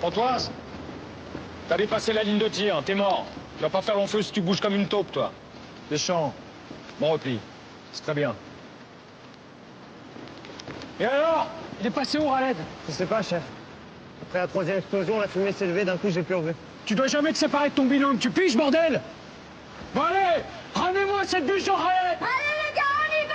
Pontoise, t'as dépassé la ligne de tir, t'es mort. Tu vas pas faire long feu si tu bouges comme une taupe, toi. Deschamps, bon repli. C'est très bien. Et alors? Il est passé où, Raled? Je sais pas, chef. Après la troisième explosion, la fumée s'est levée, d'un coup j'ai plus revu. Tu dois jamais te séparer de ton binôme, tu piges, bordel? Bon allez, ramenez-moi cette bûche au Raled! Allez les gars, on y va!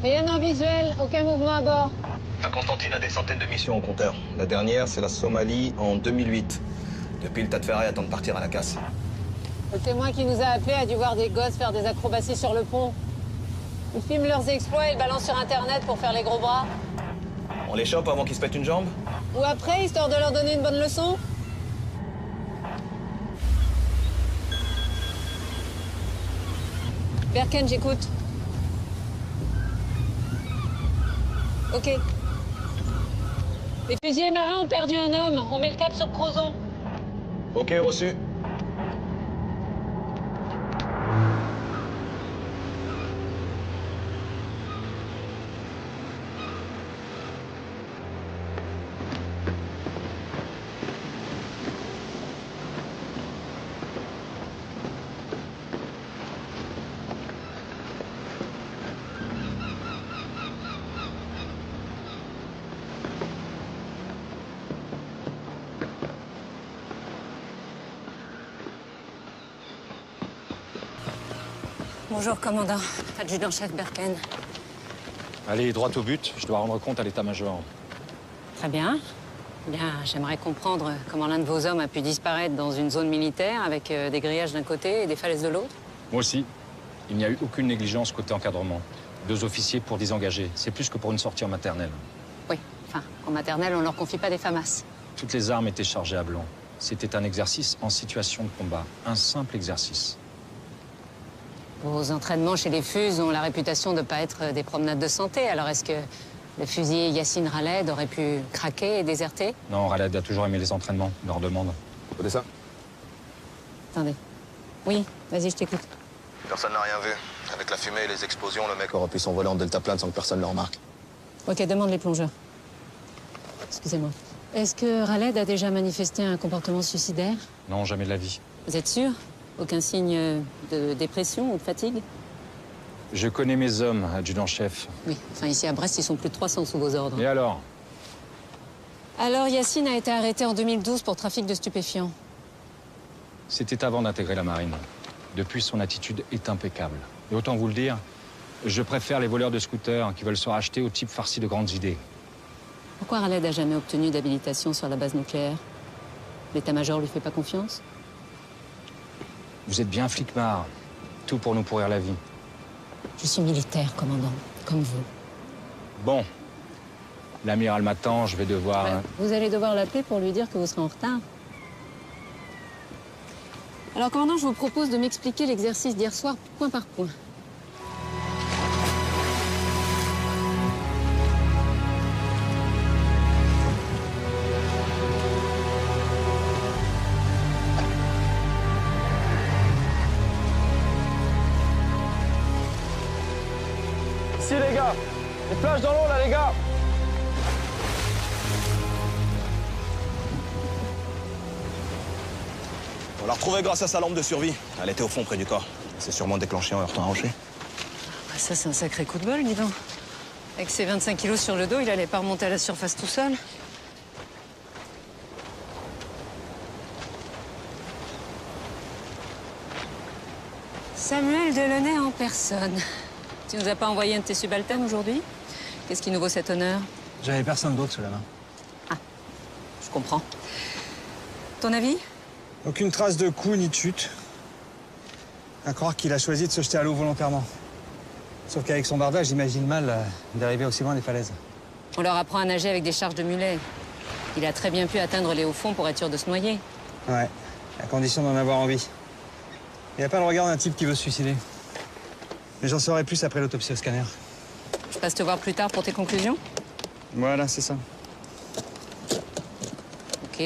Rien en visuel, aucun mouvement à bord. La Constantine a des centaines de missions au compteur. La dernière, c'est la Somalie en 2008. Depuis, le tas de ferraille attend de partir à la casse. Le témoin qui nous a appelés a dû voir des gosses faire des acrobaties sur le pont. Ils filment leurs exploits et le balancent sur Internet pour faire les gros bras. On les chope avant qu'ils se pètent une jambe? Ou après, histoire de leur donner une bonne leçon. Berken, j'écoute. Ok. Les fusiliers marins ont perdu un homme. On met le cap sur Crozon. Ok, reçu. Bonjour, commandant. Adjudant-chef Berken. Allez, droit au but, je dois rendre compte à l'état-major. Très bien. Bien, j'aimerais comprendre comment l'un de vos hommes a pu disparaître dans une zone militaire avec des grillages d'un côté et des falaises de l'autre. Moi aussi. Il n'y a eu aucune négligence côté encadrement. 2 officiers pour désengager. C'est plus que pour une sortie en maternelle. Oui, enfin, en maternelle, on leur confie pas des FAMAS. Toutes les armes étaient chargées à blanc. C'était un exercice en situation de combat. Un simple exercice. Vos entraînements chez les FUS ont la réputation de ne pas être des promenades de santé. Alors est-ce que le fusilier Yassine Raled aurait pu craquer et déserter? Non, Raled a toujours aimé les entraînements. Il leur demande. Vous ça? Attendez. Oui, vas-y, je t'écoute. Personne n'a rien vu. Avec la fumée et les explosions, le mec aurait pu s'envoler en deltaplane sans que personne le remarque. Ok, demande les plongeurs. Excusez-moi. Est-ce que Raled a déjà manifesté un comportement suicidaire? Non, jamais de la vie. Vous êtes sûr? Aucun signe de dépression ou de fatigue? Je connais mes hommes, adjudant-chef. Oui, enfin ici à Brest, ils sont plus de 300 sous vos ordres. Et alors? Alors Yassine a été arrêté en 2012 pour trafic de stupéfiants. C'était avant d'intégrer la marine. Depuis, son attitude est impeccable. Et autant vous le dire, je préfère les voleurs de scooters qui veulent se racheter aux types farcis de grandes idées. Pourquoi Raled n'a jamais obtenu d'habilitation sur la base nucléaire? L'état-major lui fait pas confiance? Vous êtes bien flicmard. Tout pour nous pourrir la vie. Je suis militaire, commandant, comme vous. Bon. L'amiral m'attend, je vais devoir... Vous allez devoir l'appeler pour lui dire que vous serez en retard. Alors, commandant, je vous propose de m'expliquer l'exercice d'hier soir point par point. Ici les gars, les plages dans l'eau là les gars. On l'a retrouvée grâce à sa lampe de survie. Elle était au fond près du corps. C'est sûrement déclenché en heurtant un rocher. Ah, ça, c'est un sacré coup de bol, dis donc. Avec ses 25 kilos sur le dos, il allait pas remonter à la surface tout seul. Samuel Delaunay en personne. Tu nous as pas envoyé un de tes subalternes aujourd'hui? Qu'est-ce qui nous vaut cet honneur? J'avais personne d'autre sous la main. Ah, je comprends. Ton avis? Aucune trace de coup ni de chute. À croire qu'il a choisi de se jeter à l'eau volontairement. Sauf qu'avec son bardage, j'imagine mal d'arriver aussi loin des falaises. On leur apprend à nager avec des charges de mulets. Il a très bien pu atteindre les hauts fonds pour être sûr de se noyer. Ouais, à condition d'en avoir envie. Il n'y a pas le regard d'un type qui veut se suicider. Mais j'en saurai plus après l'autopsie au scanner. Je passe te voir plus tard pour tes conclusions? Voilà, c'est ça. Ok.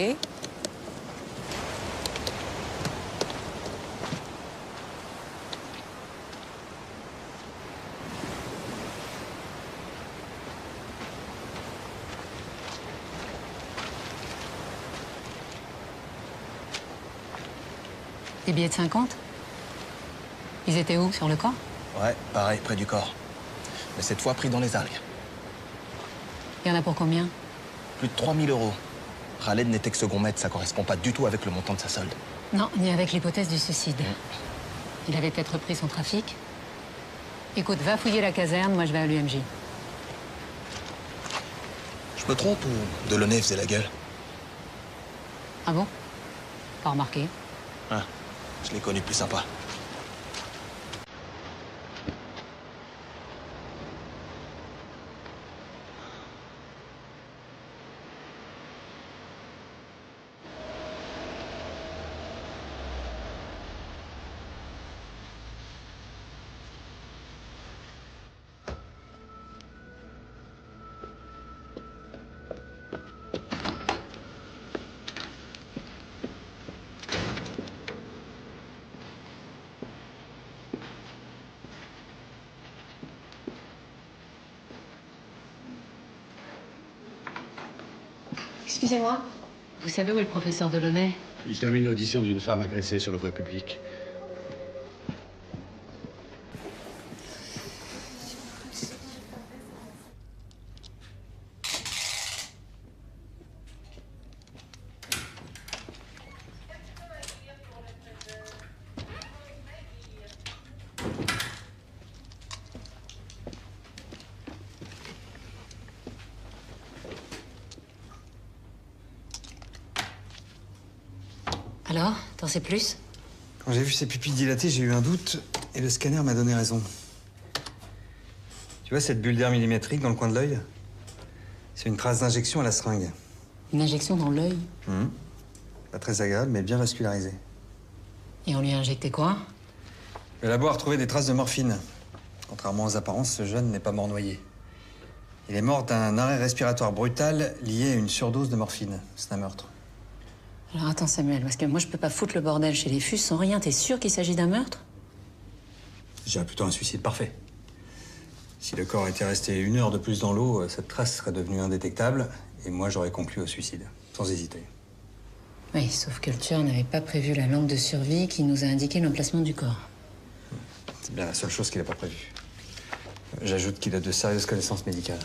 Des billets de 50? Ils étaient où, sur le corps? Ouais, pareil, près du corps. Mais cette fois pris dans les algues. Il y en a pour combien? Plus de 3000 €. Khaled n'était que second maître, ça correspond pas du tout avec le montant de sa solde. Non, ni avec l'hypothèse du suicide. Il avait peut-être repris son trafic. Écoute, va fouiller la caserne, moi je vais à l'UMJ. Je me trompe ou Delaunay faisait la gueule? Ah bon? Pas remarqué. Ah, je l'ai connu plus sympa. Excusez-moi. Vous savez où est le professeur Delaunay? Il termine l'audition d'une femme agressée sur le voie publique. Alors, t'en sais plus? Quand j'ai vu ses pupilles dilatées, j'ai eu un doute et le scanner m'a donné raison. Tu vois cette bulle d'air millimétrique dans le coin de l'œil? C'est une trace d'injection à la seringue. Une injection dans l'œil? Pas très agréable, mais bien vascularisée. Et on lui a injecté quoi? Le labo a retrouvé des traces de morphine. Contrairement aux apparences, ce jeune n'est pas mort noyé. Il est mort d'un arrêt respiratoire brutal lié à une surdose de morphine. C'est un meurtre. Alors attends Samuel, parce que moi je peux pas foutre le bordel chez les fus sans rien. T'es sûr qu'il s'agit d'un meurtre? Je dirais plutôt un suicide parfait. Si le corps était resté 1 heure de plus dans l'eau, cette trace serait devenue indétectable et moi j'aurais conclu au suicide, sans hésiter. Oui, sauf que le tueur n'avait pas prévu la lampe de survie qui nous a indiqué l'emplacement du corps. C'est bien la seule chose qu'il n'a pas prévue. J'ajoute qu'il a de sérieuses connaissances médicales.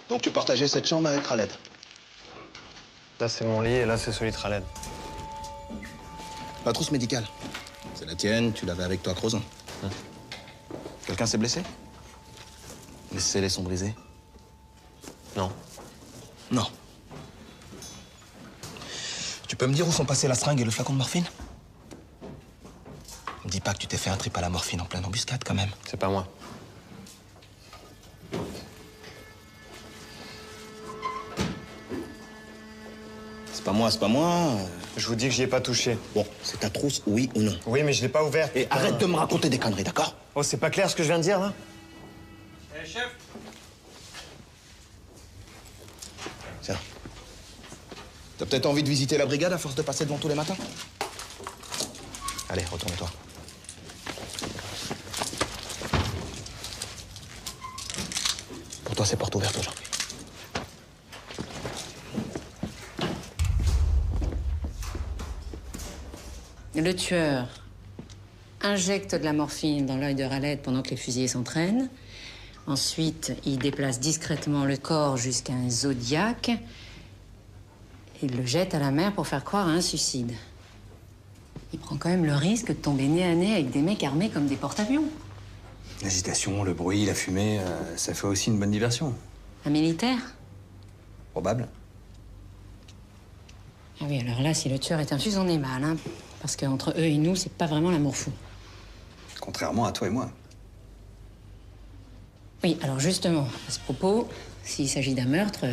Donc tu partageais cette chambre avec Khaled? Là, c'est mon lit et là, c'est celui de Khaled. La trousse médicale. C'est la tienne, tu l'avais avec toi à Crozon. Quelqu'un s'est blessé? Les scellés sont brisés? Non. Non. Tu peux me dire où sont passés la seringue et le flacon de morphine? Me dis pas que tu t'es fait un trip à la morphine en pleine embuscade, quand même. C'est pas moi. C'est pas moi, c'est pas moi. Je vous dis que j'y ai pas touché. Bon, c'est ta trousse, oui ou non? Oui, mais je l'ai pas ouverte. Et arrête de me raconter des conneries, d'accord? Oh, c'est pas clair ce que je viens de dire, là? Chef! Tiens. T'as peut-être envie de visiter la brigade à force de passer devant tous les matins? Allez, retourne-toi. toi, c'est porte ouverte aujourd'hui. Le tueur injecte de la morphine dans l'œil de Raled pendant que les fusillés s'entraînent. Ensuite, il déplace discrètement le corps jusqu'à un zodiaque. Il le jette à la mer pour faire croire à un suicide. Il prend quand même le risque de tomber nez à nez avec des mecs armés comme des porte-avions. L'agitation, le bruit, la fumée, ça fait aussi une bonne diversion. Un militaire? Probable. Ah oui, alors là, si le tueur est infus, on est mal, hein. Parce qu'entre eux et nous, c'est pas vraiment l'amour fou. Contrairement à toi et moi. Oui, alors justement, à ce propos, s'il s'agit d'un meurtre,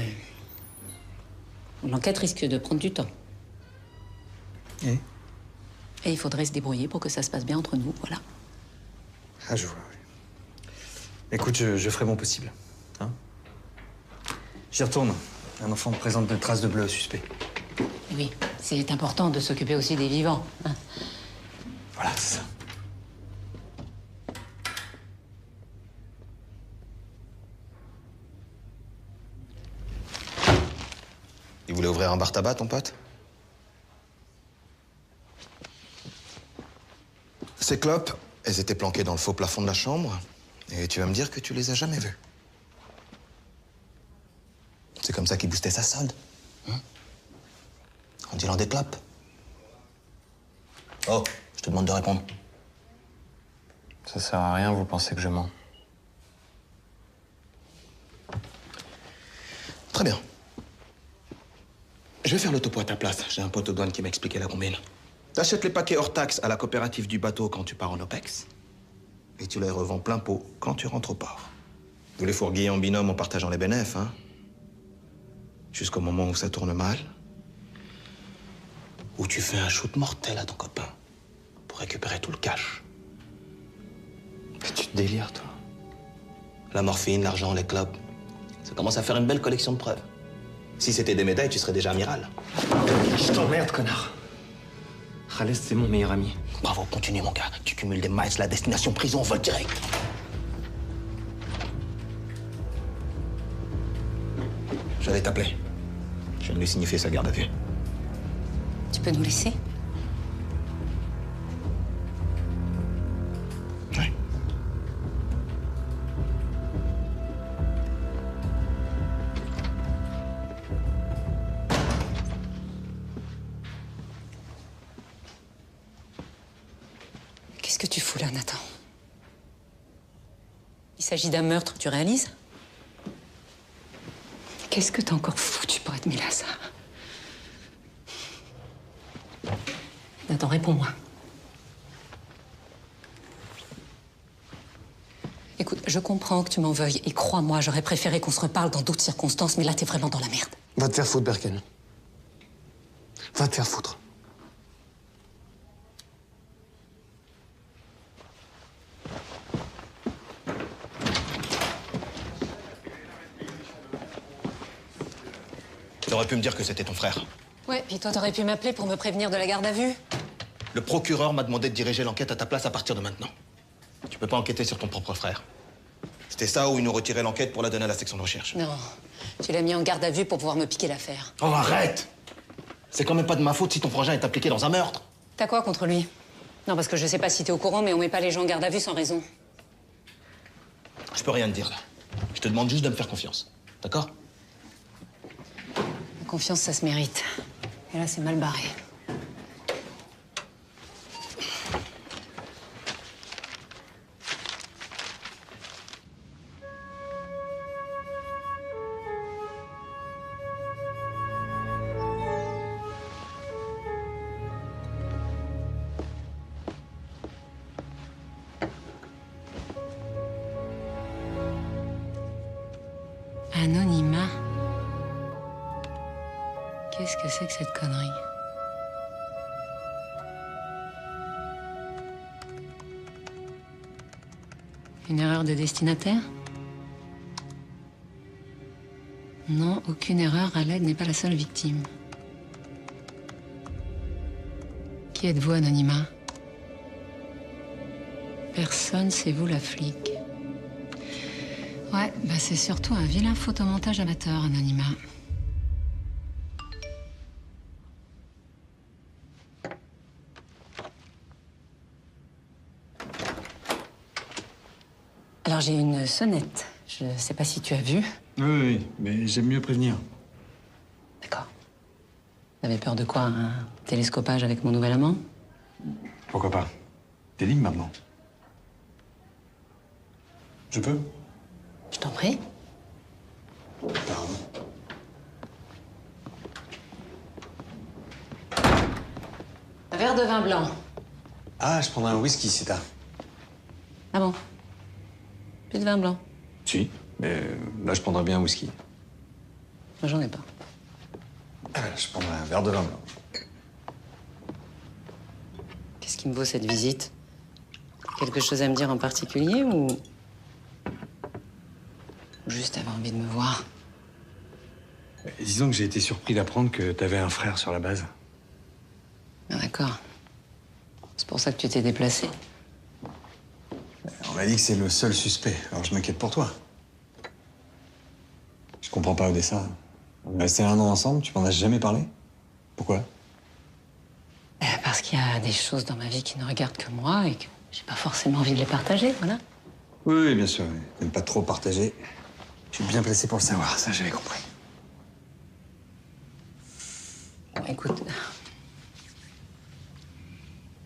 l'enquête risque de prendre du temps. Et il faudrait se débrouiller pour que ça se passe bien entre nous, voilà. Ah, je vois, oui. Écoute, je ferai mon possible. Hein? J'y retourne. Un enfant présente de traces de bleu au suspect. Oui, c'est important de s'occuper aussi des vivants, hein. Voilà, c'est ça. Il voulait ouvrir un bar tabac, ton pote? Ces clopes, elles étaient planquées dans le faux plafond de la chambre. Et tu vas me dire que tu les as jamais vues. C'est comme ça qu'il boostait sa solde. Hein? En dealant des clopes. Oh, je te demande de répondre. Ça sert à rien, vous pensez que je mens. Très bien. Je vais faire le topo à ta place. J'ai un pote aux douanes qui m'a expliqué la combine. T'achètes les paquets hors taxe à la coopérative du bateau quand tu pars en OPEX. Et tu les revends plein pot quand tu rentres au port. Vous les fourguillez en binôme en partageant les bénéfices, hein. Jusqu'au moment où ça tourne mal. Où tu fais un shoot mortel à ton copain pour récupérer tout le cash. Mais tu te délires, toi. La morphine, l'argent, les clopes. Ça commence à faire une belle collection de preuves. Si c'était des médailles, tu serais déjà amiral. Je t'emmerde, connard. Khaled, c'est mon meilleur ami. Bravo, continue, mon gars. Tu cumules des miles, la destination prison, vol direct. J'allais t'appeler. Je viens de lui signifier sa garde à vue. Tu peux nous laisser? Oui. Qu'est-ce que tu fous là, Nathan? Il s'agit d'un meurtre, tu réalises? Qu'est-ce que t'as encore foutu pour être mêlé à ça? Nathan, réponds-moi. Écoute, je comprends que tu m'en veuilles, et crois-moi, j'aurais préféré qu'on se reparle dans d'autres circonstances, mais là, t'es vraiment dans la merde. Va te faire foutre, Berken. Va te faire foutre. Tu aurais pu me dire que c'était ton frère. Ouais, puis toi, t'aurais pu m'appeler pour me prévenir de la garde à vue. Le procureur m'a demandé de diriger l'enquête à ta place à partir de maintenant. Tu peux pas enquêter sur ton propre frère. C'était ça ou ils nous retiraient l'enquête pour la donner à la section de recherche. Non, tu l'as mis en garde à vue pour pouvoir me piquer l'affaire. Oh, arrête! C'est quand même pas de ma faute si ton frangin est impliqué dans un meurtre. T'as quoi contre lui? Non, parce que je sais pas si t'es au courant, mais on met pas les gens en garde à vue sans raison. Je peux rien te dire, là. Je te demande juste de me faire confiance. D'accord? La confiance, ça se mérite. Et là, c'est mal barré. Anonymat. Qu'est-ce que c'est que cette connerie? Une erreur de destinataire? Non, aucune erreur. Khaled n'est pas la seule victime. Qui êtes-vous, Anonymat? Personne, c'est vous la flic. Ouais, bah c'est surtout un vilain photomontage amateur, Anonymat. Alors j'ai une sonnette. Je sais pas si tu as vu. Oui, mais j'aime mieux prévenir. D'accord. T'avais peur de quoi? Un télescopage avec mon nouvel amant? Pourquoi pas? T'es libre maintenant. Je peux? Je t'en prie. Pardon. Un verre de vin blanc. Ah, je prendrai un whisky, c'est tard. Ah bon? Plus de vin blanc? Si, mais là, je prendrais bien un whisky. Moi, j'en ai pas. Je prendrai un verre de vin blanc. Qu'est-ce qui me vaut cette visite? Quelque chose à me dire en particulier ou juste avoir envie de me voir? Disons que j'ai été surpris d'apprendre que t'avais un frère sur la base. Ah, d'accord. C'est pour ça que tu t'es déplacé. On m'a dit que c'est le seul suspect, alors je m'inquiète pour toi. Je comprends pas, Odessa. On est resté 1 an ensemble, tu m'en as jamais parlé? Pourquoi? Parce qu'il y a des choses dans ma vie qui ne regardent que moi et que j'ai pas forcément envie de les partager, voilà. Oui, bien sûr. T'aimes pas trop partager. Je suis bien placé pour le savoir, ça j'avais compris. Bon, écoute,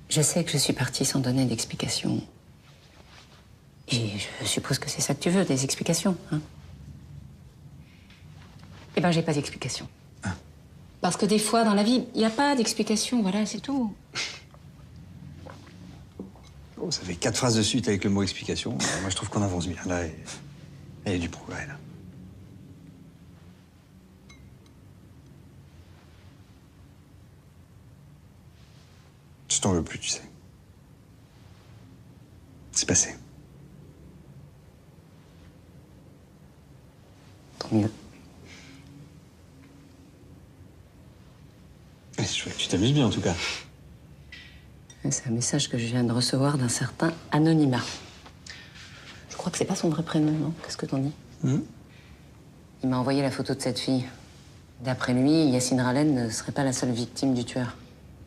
je sais que je suis partie sans donner d'explications. Et je suppose que c'est ça que tu veux, des explications, hein? Eh ben, j'ai pas d'explication. Ah. Parce que des fois, dans la vie, il n'y a pas d'explication, voilà, c'est tout. Oh, ça fait 4 phrases de suite avec le mot explication. Moi, je trouve qu'on avance bien. Là, il y a du progrès, là. Je t'en veux plus, tu sais. C'est passé. Tant mieux. Je vois que tu t'amuses bien, en tout cas. C'est un message que je viens de recevoir d'un certain Anonymat. Je crois que c'est pas son vrai prénom, non? Qu'est-ce que t'en dis? Il m'a envoyé la photo de cette fille. D'après lui, Yacine Ralen ne serait pas la seule victime du tueur.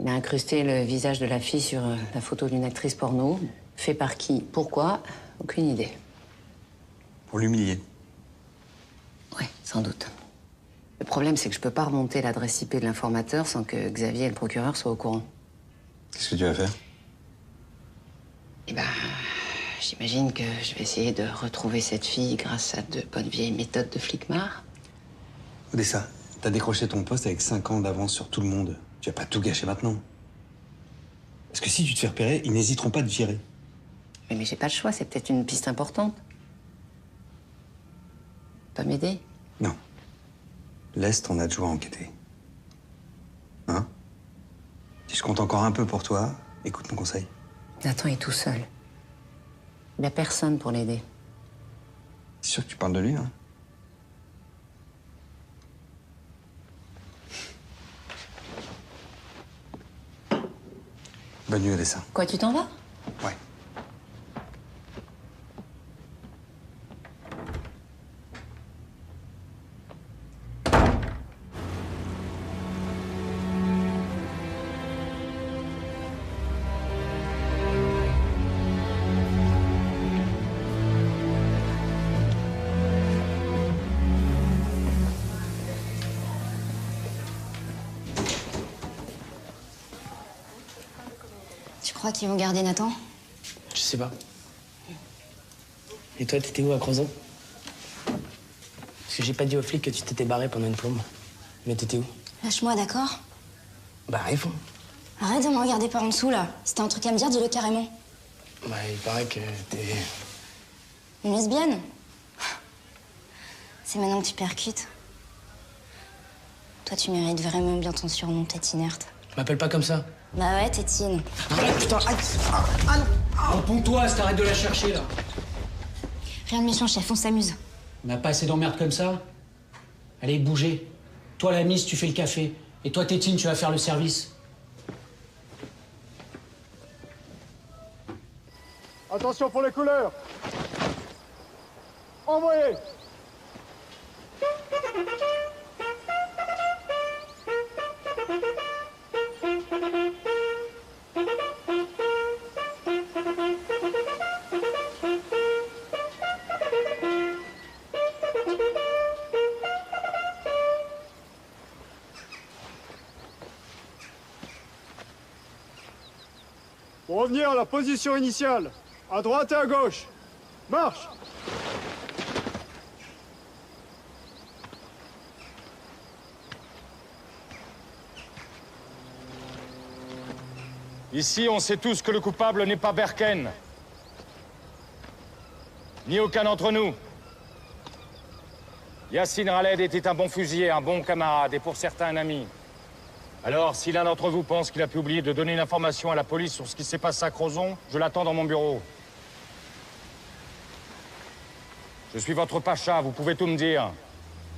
Il a incrusté le visage de la fille sur la photo d'une actrice porno. Fait par qui? Pourquoi? Aucune idée. Pour l'humilier. Ouais, sans doute. Le problème, c'est que je peux pas remonter l'adresse IP de l'informateur sans que Xavier et le procureur soient au courant. Qu'est-ce que tu vas faire? Eh ben, j'imagine que je vais essayer de retrouver cette fille grâce à de bonnes vieilles méthodes de flicmar. Odessa, t'as décroché ton poste avec 5 ans d'avance sur tout le monde. Tu vas pas tout gâcher maintenant. Parce que si tu te fais repérer, ils n'hésiteront pas à te virer. Mais j'ai pas le choix, c'est peut-être une piste importante. Pas m'aider? Non. Laisse ton adjoint enquêter. Hein? Si je compte encore un peu pour toi, écoute mon conseil. Nathan est tout seul. Il a personne pour l'aider. C'est sûr que tu parles de lui, hein? Bonne nuit, Odessa. Quoi, tu t'en vas? Ouais. Tu crois qu'ils vont garder Nathan? Je sais pas. Et toi, t'étais où à Crozon? Parce que j'ai pas dit aux flics que tu t'étais barré pendant une plombe. Mais t'étais où? Lâche-moi, d'accord? Bah, réponds. Arrête de me regarder par en dessous, là. Si t'as un truc à me dire, dis-le carrément. Bah, il paraît que t'es... Une lesbienne? C'est maintenant que tu percutes. Toi, tu mérites vraiment bien ton surnom, tête inerte. M'appelle pas comme ça. Bah ouais, tétine. Arrête, putain, ah non. Réponds-toi, t'arrêtes de la chercher, là. Rien de méchant, chef, on s'amuse. On n'a pas assez d'emmerdes comme ça. Allez, bougez. Toi, la mise, tu fais le café. Et toi, Tétine, tu vas faire le service. Attention pour les couleurs. Envoyez! Pour revenir à la position initiale, à droite et à gauche. Marche! Ici, on sait tous que le coupable n'est pas Berken. Ni aucun d'entre nous. Yacine Raled était un bon fusilier, un bon camarade, et pour certains, un ami. Alors, si l'un d'entre vous pense qu'il a pu oublier de donner une information à la police sur ce qui s'est passé à Crozon, je l'attends dans mon bureau. Je suis votre pacha, vous pouvez tout me dire.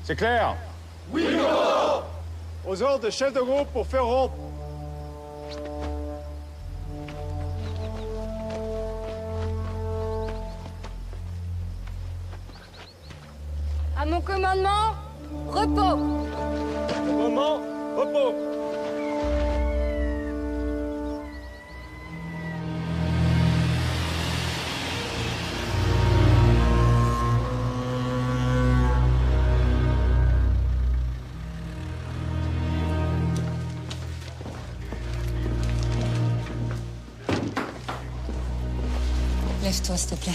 C'est clair? Oui, commandant! Aux ordres des chefs de groupe pour faire rompre. À mon commandement, repos. Commandement, repos. Lève-toi, s'il te plaît.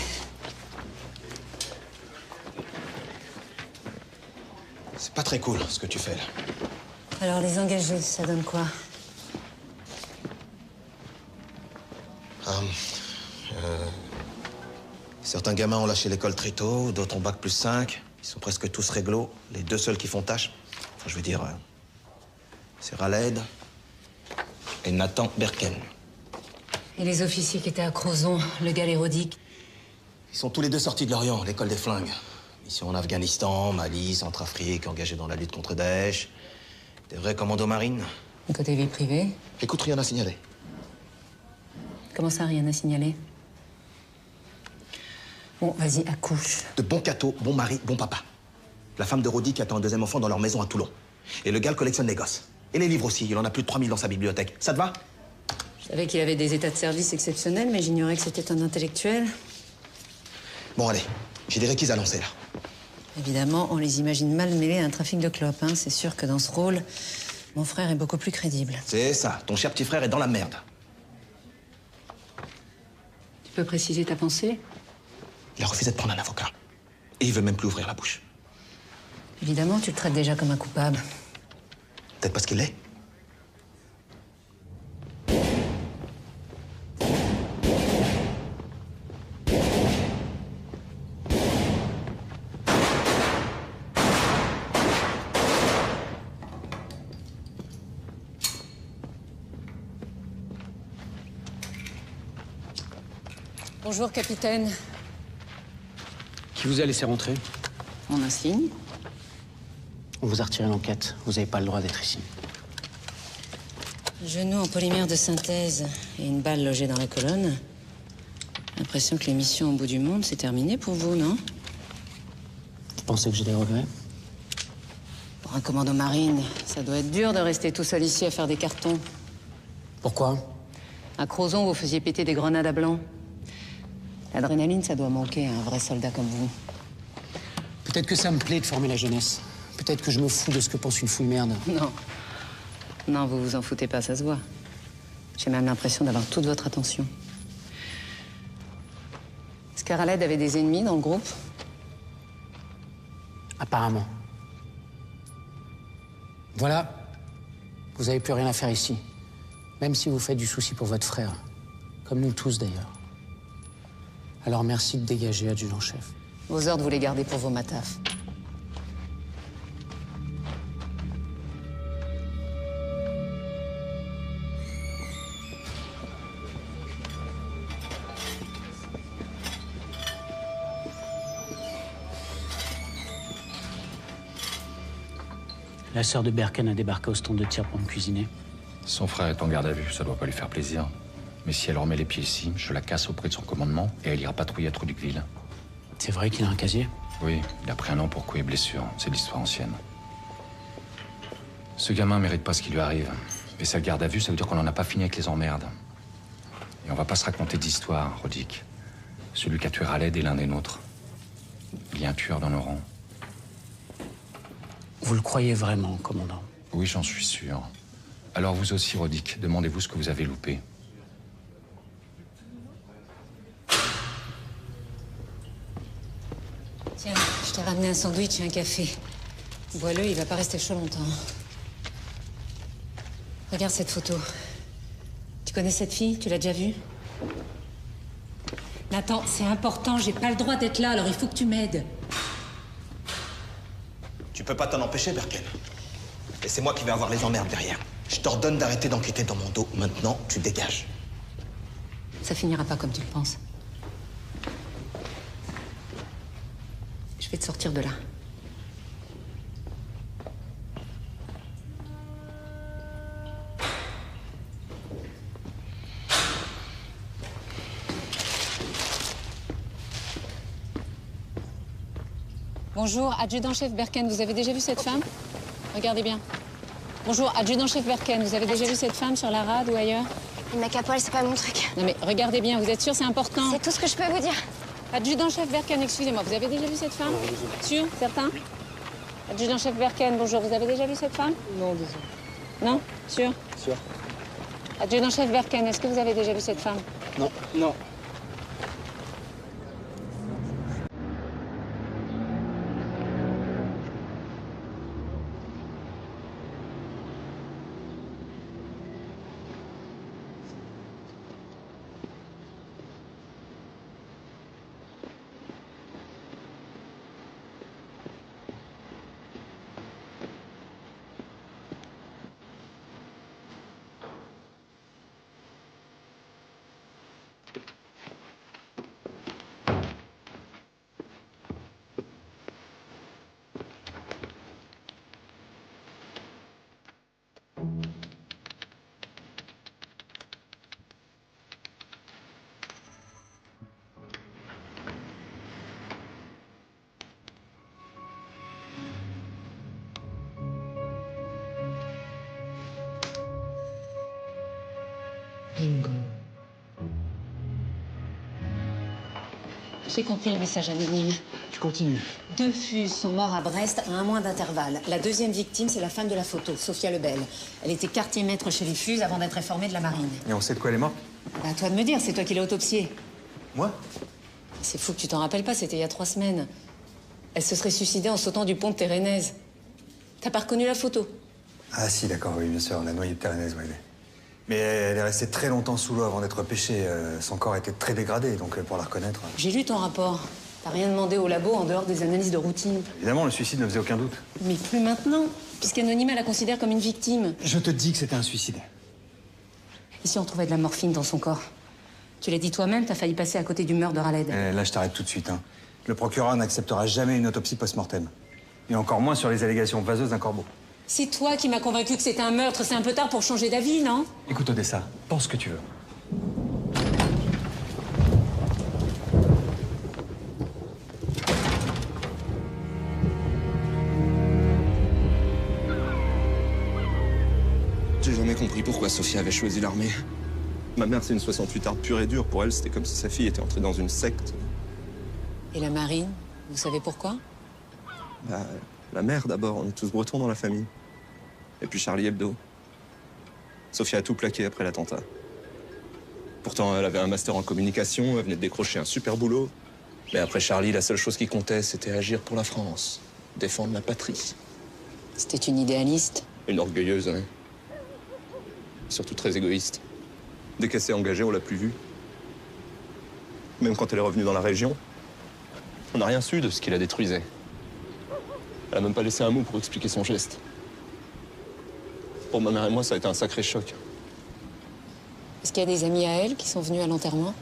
C'est pas très cool, ce que tu fais, là. Alors, les engagés, ça donne quoi? Certains gamins ont lâché l'école très tôt, d'autres ont bac plus 5. Ils sont presque tous réglo. Les deux seuls qui font tâche, enfin, je veux dire, c'est Raled et Nathan Berken. Et les officiers qui étaient à Crozon, le gars l'érodique? Ils sont tous les deux sortis de l'Orient, l'école des flingues. Mission en Afghanistan, Mali, Centrafrique, engagés dans la lutte contre Daesh. Des vrais commandos marines. Et côté vie privée? Écoute, rien à signaler. Comment ça, rien à signaler? Bon, vas-y, accouche. De bons cathos, bon mari, bon papa. La femme de Rodi qui attend un deuxième enfant dans leur maison à Toulon. Et le gars collectionne les gosses. Et les livres aussi, il en a plus de 3000 dans sa bibliothèque. Ça te va? Je savais qu'il avait des états de service exceptionnels, mais j'ignorais que c'était un intellectuel. Bon, allez, j'ai des réquis à lancer, là. Évidemment, on les imagine mal mêlés à un trafic de clopes. Hein. C'est sûr que dans ce rôle, mon frère est beaucoup plus crédible. C'est ça, ton cher petit frère est dans la merde. Tu peux préciser ta pensée? Il a refusé de prendre un avocat. Et il veut même plus ouvrir la bouche. Évidemment, tu le traites déjà comme un coupable. Peut-être parce qu'il l'est. Bonjour, capitaine. Qui vous a laissé rentrer? Mon insigne. On vous a retiré l'enquête. Vous n'avez pas le droit d'être ici. Genou en polymère de synthèse et une balle logée dans la colonne. L'impression que l'émission au bout du monde, c'est terminé pour vous, non? Vous pensez que j'ai des regrets? Pour un commando marine, ça doit être dur de rester tout seul ici à faire des cartons. Pourquoi? À Crozon, vous faisiez péter des grenades à blanc. L'adrénaline, ça doit manquer à un vrai soldat comme vous. Peut-être que ça me plaît de former la jeunesse. Peut-être que je me fous de ce que pense une fouille merde. Non. Non, vous vous en foutez pas, ça se voit. J'ai même l'impression d'avoir toute votre attention. Est-ce qu'Araled avait des ennemis dans le groupe? Apparemment. Voilà. Vous n'avez plus rien à faire ici. Même si vous faites du souci pour votre frère. Comme nous tous, d'ailleurs. Alors merci de dégager, adjudant-chef. Vos ordres, vous les gardez pour vos matafs. La sœur de Berken a débarqué au stand de tir pour me cuisiner. Son frère est en garde à vue, ça doit pas lui faire plaisir. Mais si elle remet les pieds ici, je la casse auprès de son commandement et elle ira patrouiller à Truducville. C'est vrai qu'il a un casier? Oui, il a pris un an pour coups et blessures. C'est l'histoire ancienne. Ce gamin mérite pas ce qui lui arrive. Et sa garde à vue, ça veut dire qu'on n'en a pas fini avec les emmerdes. Et on va pas se raconter d'histoire, Rodic. Celui qui a tué Raled est l'un des nôtres. Il y a un tueur dans nos rangs. Vous le croyez vraiment, commandant? Oui, j'en suis sûr. Alors vous aussi, Rodic, demandez-vous ce que vous avez loupé. Tiens, je t'ai ramené un sandwich et un café. Bois-le, il va pas rester chaud longtemps. Regarde cette photo. Tu connais cette fille? Tu l'as déjà vue? Nathan, c'est important, j'ai pas le droit d'être là, alors il faut que tu m'aides. Tu peux pas t'en empêcher, Birken. Et c'est moi qui vais avoir les emmerdes derrière. Je t'ordonne d'arrêter d'enquêter dans mon dos. Maintenant, tu dégages. Ça finira pas comme tu le penses. Je vais te sortir de là. Bonjour, adjudant-chef Birken, vous avez déjà vu cette femme? Regardez bien. Bonjour, adjudant-chef Birken, vous avez déjà vu cette femme sur la rade ou ailleurs? Le mec à poil, c'est pas mon truc. Non mais regardez bien, vous êtes sûr, c'est important? C'est tout ce que je peux vous dire. Adjudant-chef Birken, excusez-moi, vous avez déjà vu cette femme? Sûr? Certain? Adjudant-chef Birken, bonjour, vous avez déjà vu cette femme? Non, désolé. Non? Sûr? Sûr. Adjudant-chef Birken, est-ce que vous avez déjà vu cette femme? Non. Non. J'ai compris le message anonyme. Tu continues. 2 fuses sont morts à Brest à 1 mois d'intervalle. La deuxième victime, c'est la femme de la photo, Sophia Lebel. Elle était quartier-maître chez les Fuses avant d'être réformée de la marine. Et on sait de quoi elle est morte? Bah, à toi de me dire, c'est toi qui l'as autopsiée. Moi? C'est fou que tu t'en rappelles pas, c'était il y a 3 semaines. Elle se serait suicidée en sautant du pont de Térénèse. T'as pas reconnu la photo? Ah si, d'accord, oui, bien sûr, on a noyé de Térénèse, oui. Mais elle est restée très longtemps sous l'eau avant d'être pêchée. Son corps était très dégradé, donc pour la reconnaître... J'ai lu ton rapport. T'as rien demandé au labo en dehors des analyses de routine. Évidemment, le suicide ne faisait aucun doute. Mais plus maintenant, puisqu'Anonyme la considère comme une victime. Je te dis que c'était un suicide. Et si on trouvait de la morphine dans son corps? Tu l'as dit toi-même, t'as failli passer à côté du meurtre de Raled. Là, je t'arrête tout de suite. Hein. Le procureur n'acceptera jamais une autopsie post-mortem. Et encore moins sur les allégations vaseuses d'un corbeau. C'est toi qui m'as convaincu que c'était un meurtre. C'est un peu tard pour changer d'avis, non? Écoute, Odessa, pense ce que tu veux. J'ai jamais compris pourquoi Sophia avait choisi l'armée. Ma mère, c'est une 68arde pure et dure. Pour elle, c'était comme si sa fille était entrée dans une secte. Et la marine? Vous savez pourquoi? Bah, la mère, d'abord. On est tous bretons dans la famille. Et puis Charlie Hebdo. Sophia a tout plaqué après l'attentat. Pourtant, elle avait un master en communication, elle venait de décrocher un super boulot. Mais après Charlie, la seule chose qui comptait, c'était agir pour la France. Défendre la patrie. C'était une idéaliste? Une orgueilleuse, hein. Surtout très égoïste. Dès qu'elle s'est engagée, on l'a plus vue. Même quand elle est revenue dans la région, on n'a rien su de ce qui la détruisait. Elle a même pas laissé un mot pour expliquer son geste. Pour ma mère et moi, ça a été un sacré choc. Est-ce qu'il y a des amis à elle qui sont venus à l'enterrement?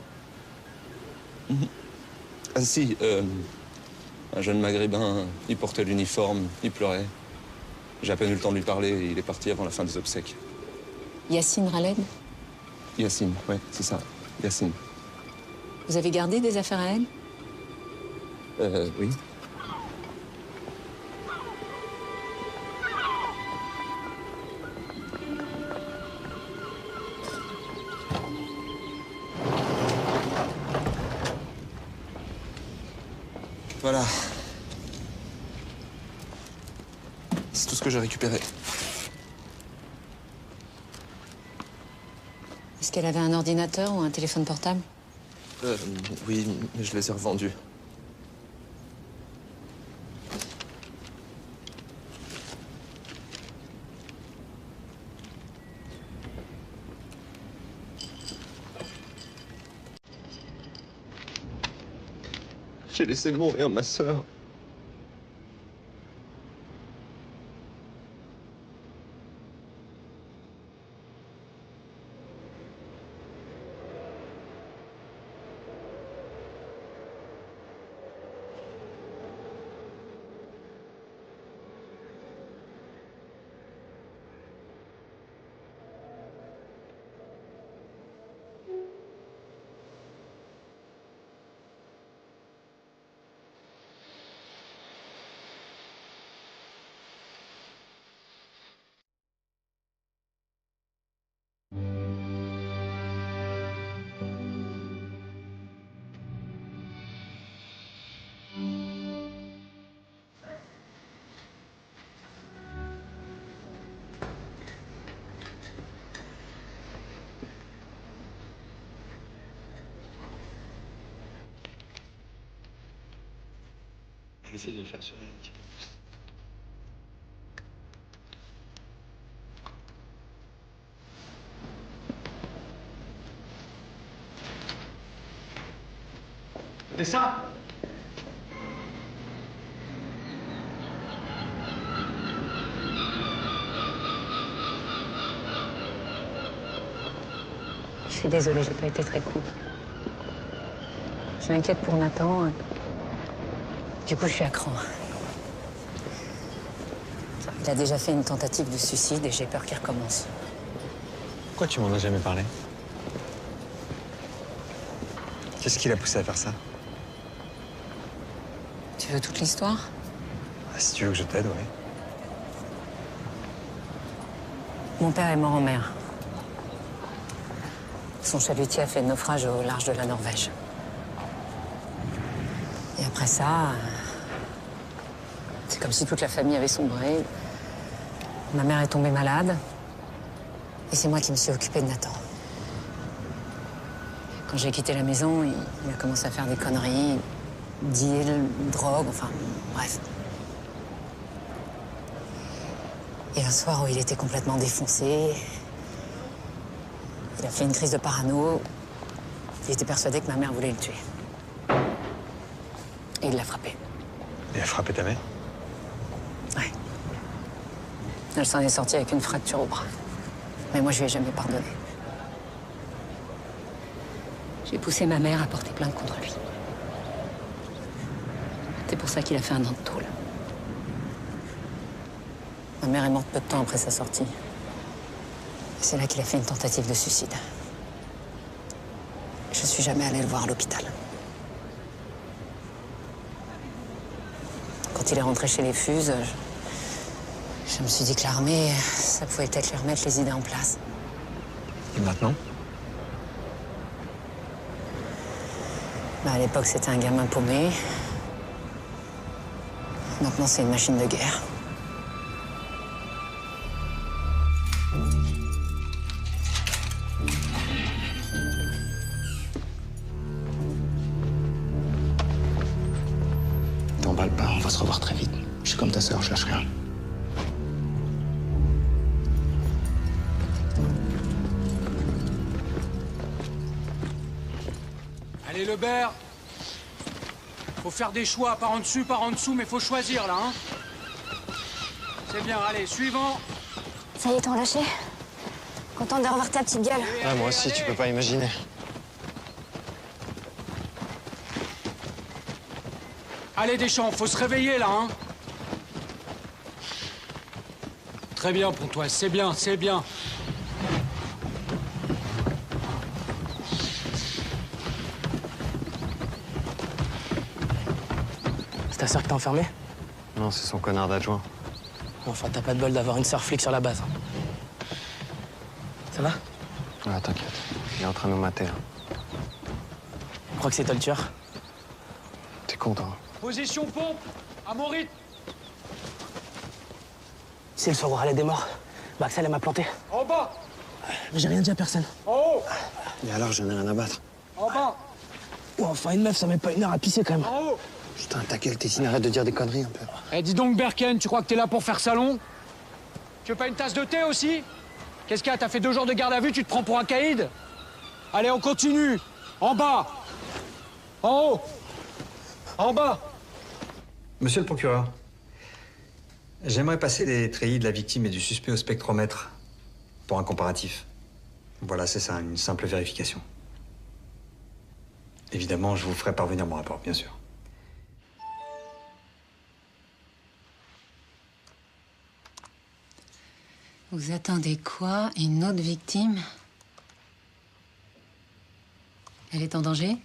Ah si, un jeune maghrébin, il portait l'uniforme, il pleurait. J'ai à peine eu le temps de lui parler et il est parti avant la fin des obsèques. Yacine Raled? Yacine, ouais, c'est ça, Yacine. Vous avez gardé des affaires à elle? Oui. Voilà. C'est tout ce que j'ai récupéré. Est-ce qu'elle avait un ordinateur ou un téléphone portable? Oui, mais je les ai revendus. J'ai laissé mourir ma sœur. Je vais essayer de le faire sur Eric. C'est ça? Je suis désolée, j'ai pas été très cool. Je m'inquiète pour Nathan. Du coup, je suis à cran. Il a déjà fait une tentative de suicide et j'ai peur qu'il recommence. Pourquoi tu m'en as jamais parlé? Qu'est-ce qui l'a poussé à faire ça? Tu veux toute l'histoire? Si tu veux que je t'aide, oui. Mon père est mort en mer. Son chalutier a fait naufrage au large de la Norvège. Et après ça, c'est comme si toute la famille avait sombré. Ma mère est tombée malade. Et c'est moi qui me suis occupée de Nathan. Quand j'ai quitté la maison, il a commencé à faire des conneries. Deal, drogue, enfin, bref. Et un soir où il était complètement défoncé, il a fait une crise de parano. Il était persuadé que ma mère voulait le tuer. Et il l'a frappé. Il a frappé ta mère? Ouais. Elle s'en est sortie avec une fracture au bras. Mais moi, je lui ai jamais pardonné. J'ai poussé ma mère à porter plainte contre lui. C'est pour ça qu'il a fait un an de tôle. Ma mère est morte peu de temps après sa sortie. C'est là qu'il a fait une tentative de suicide. Je suis jamais allée le voir à l'hôpital. Quand il est rentré chez les Fuses, je me suis dit que l'armée, ça pouvait peut-être lui remettre les idées en place. Et maintenant? À l'époque, c'était un gamin paumé. Maintenant, c'est une machine de guerre. T'emballe pas, on va se revoir très vite. Je suis comme ta sœur, je lâche rien. Allez, Lebert. Faut faire des choix, par en dessous, mais faut choisir, là, hein. C'est bien, allez, suivant. Ça y est, t'en lâché? Contente de revoir ta petite gueule. Ah, moi aussi, tu peux pas imaginer. Allez, Deschamps, faut se réveiller, là, hein. Très bien, Pontoise, c'est bien, c'est bien. C'est ta sœur que t'as enfermée? Non, c'est son connard d'adjoint. Enfin, t'as pas de bol d'avoir une sœur flic sur la base. Ça va? Ah, t'inquiète. Il est en train de nous mater, là. Tu crois que c'est toi le tueur? T'es content, hein. Position pompe, à mon rythme. Si le soir où Raled est mort, Axel, elle m'a planté. En bas. Mais j'ai rien dit à personne. En haut. Et alors, j'en ai rien à battre. En bas. Oh, enfin, une meuf, ça met pas une heure à pisser quand même. En haut. Putain, t'as quelle tétine, arrête de dire des conneries un peu. Eh, dis donc, Berken, tu crois que t'es là pour faire salon? Tu veux pas une tasse de thé aussi? Qu'est-ce qu'il y a? T'as fait 2 jours de garde à vue, tu te prends pour un caïd? Allez, on continue. En bas. En haut. En bas. Monsieur le procureur, j'aimerais passer les treillis de la victime et du suspect au spectromètre pour un comparatif. Voilà, c'est ça, une simple vérification. Évidemment, je vous ferai parvenir mon rapport, bien sûr. Vous attendez quoi? Une autre victime? Elle est en danger?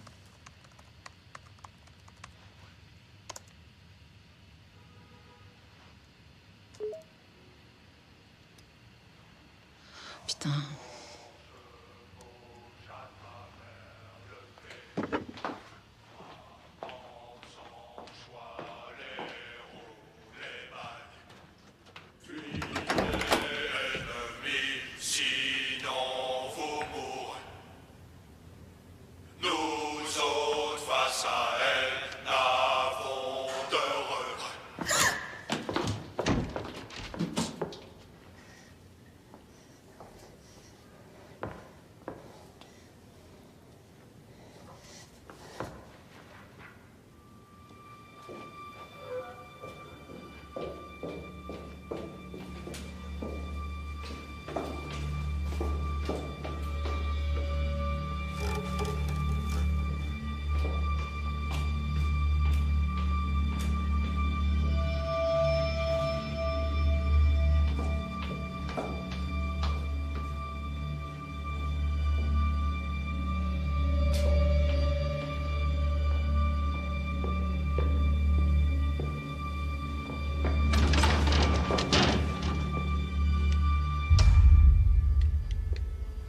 Putain.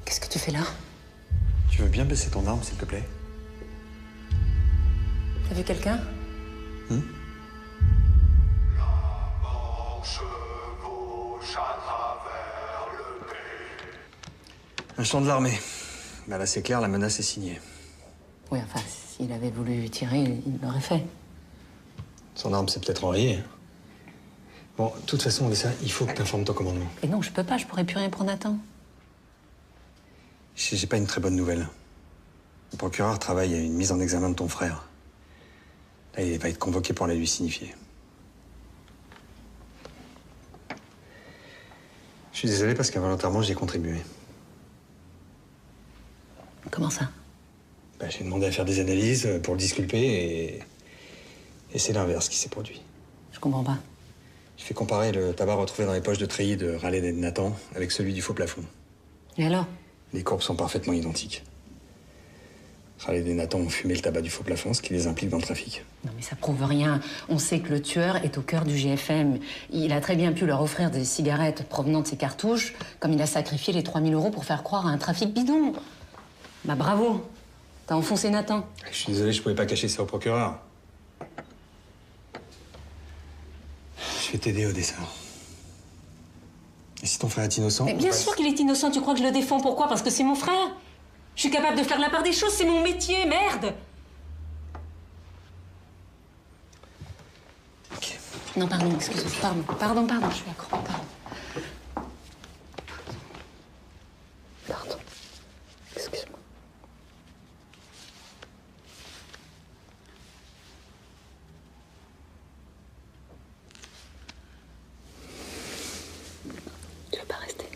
Qu'est-ce que tu fais là? Tu veux bien baisser ton arme, s'il te plaît? T'as vu quelqu'un? Un champ de l'armée. Bah là, c'est clair, la menace est signée. Oui, enfin, s'il avait voulu tirer, il l'aurait fait. Son arme s'est peut-être enrayée. Bon, de toute façon, Lisa, il faut que tu informes ton commandement. Et non, je peux pas, je pourrais plus rien pour Nathan. J'ai pas une très bonne nouvelle. Le procureur travaille à une mise en examen de ton frère. Là, il va être convoqué pour la lui signifier. Je suis désolé parce qu'involontairement, j'y ai contribué. Comment ça? Bah, j'ai demandé à faire des analyses pour le disculper et c'est l'inverse qui s'est produit. Je comprends pas. Je fais comparer le tabac retrouvé dans les poches de treillis de Raled et de Nathan avec celui du faux plafond. Et alors? Les courbes sont parfaitement identiques. Raled et Nathan ont fumé le tabac du faux plafond, ce qui les implique dans le trafic. Non mais ça prouve rien. On sait que le tueur est au cœur du GFM. Il a très bien pu leur offrir des cigarettes provenant de ses cartouches, comme il a sacrifié les 3 000 € pour faire croire à un trafic bidon. Bah bravo. T'as enfoncé Nathan. Je suis désolé, je pouvais pas cacher ça au procureur. Je vais t'aider, Odessa. Et si ton frère est innocent? Mais bien sûr qu'il est innocent. Tu crois que je le défends? Pourquoi? Parce que c'est mon frère. Je suis capable de faire la part des choses. C'est mon métier, merde. Ok. Non, pardon, excuse-moi. Pardon, je suis accro. Pardon. Excuse-moi. Tu veux pas rester?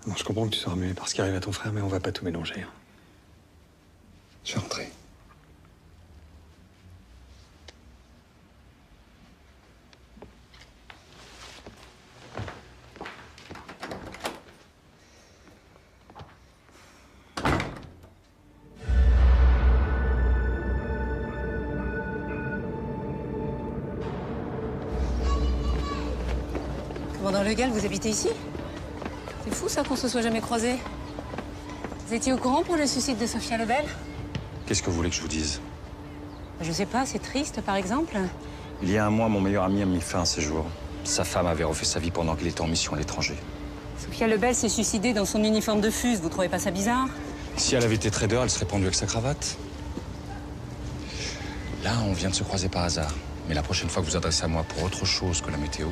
Non, je comprends que tu sois remué par ce qui arrive à ton frère, mais on va pas tout mélanger. Je vais rentrer. Commandant Le Gall, vous habitez ici? C'est fou ça qu'on se soit jamais croisés. Vous étiez au courant pour le suicide de Sophia Lebel? Qu'est-ce que vous voulez que je vous dise? Je sais pas, c'est triste, par exemple. Il y a un mois, mon meilleur ami a mis fin à ses jours. Sa femme avait refait sa vie pendant qu'il était en mission à l'étranger. Sophia Lebel s'est suicidée dans son uniforme de FUS, vous trouvez pas ça bizarre? Si elle avait été trader, elle serait pendue avec sa cravate. Là, on vient de se croiser par hasard. Mais la prochaine fois que vous adressez à moi pour autre chose que la météo,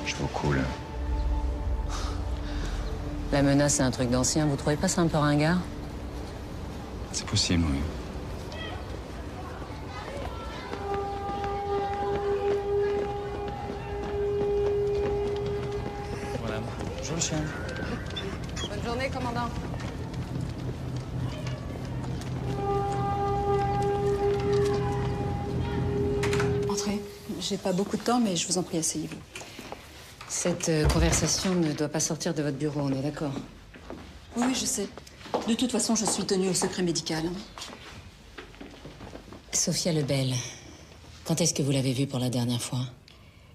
je vous coule. La menace, c'est un truc d'ancien, vous trouvez pas ça un peu ringard? C'est possible, oui. Voilà. Bonjour, le chien. Bonne journée, commandant. Entrez. J'ai pas beaucoup de temps, mais je vous en prie, asseyez-vous. Cette conversation ne doit pas sortir de votre bureau, on est d'accord? Oui, oui, je sais. De toute façon, je suis tenue au secret médical. Sophia Lebel, quand est-ce que vous l'avez vue pour la dernière fois?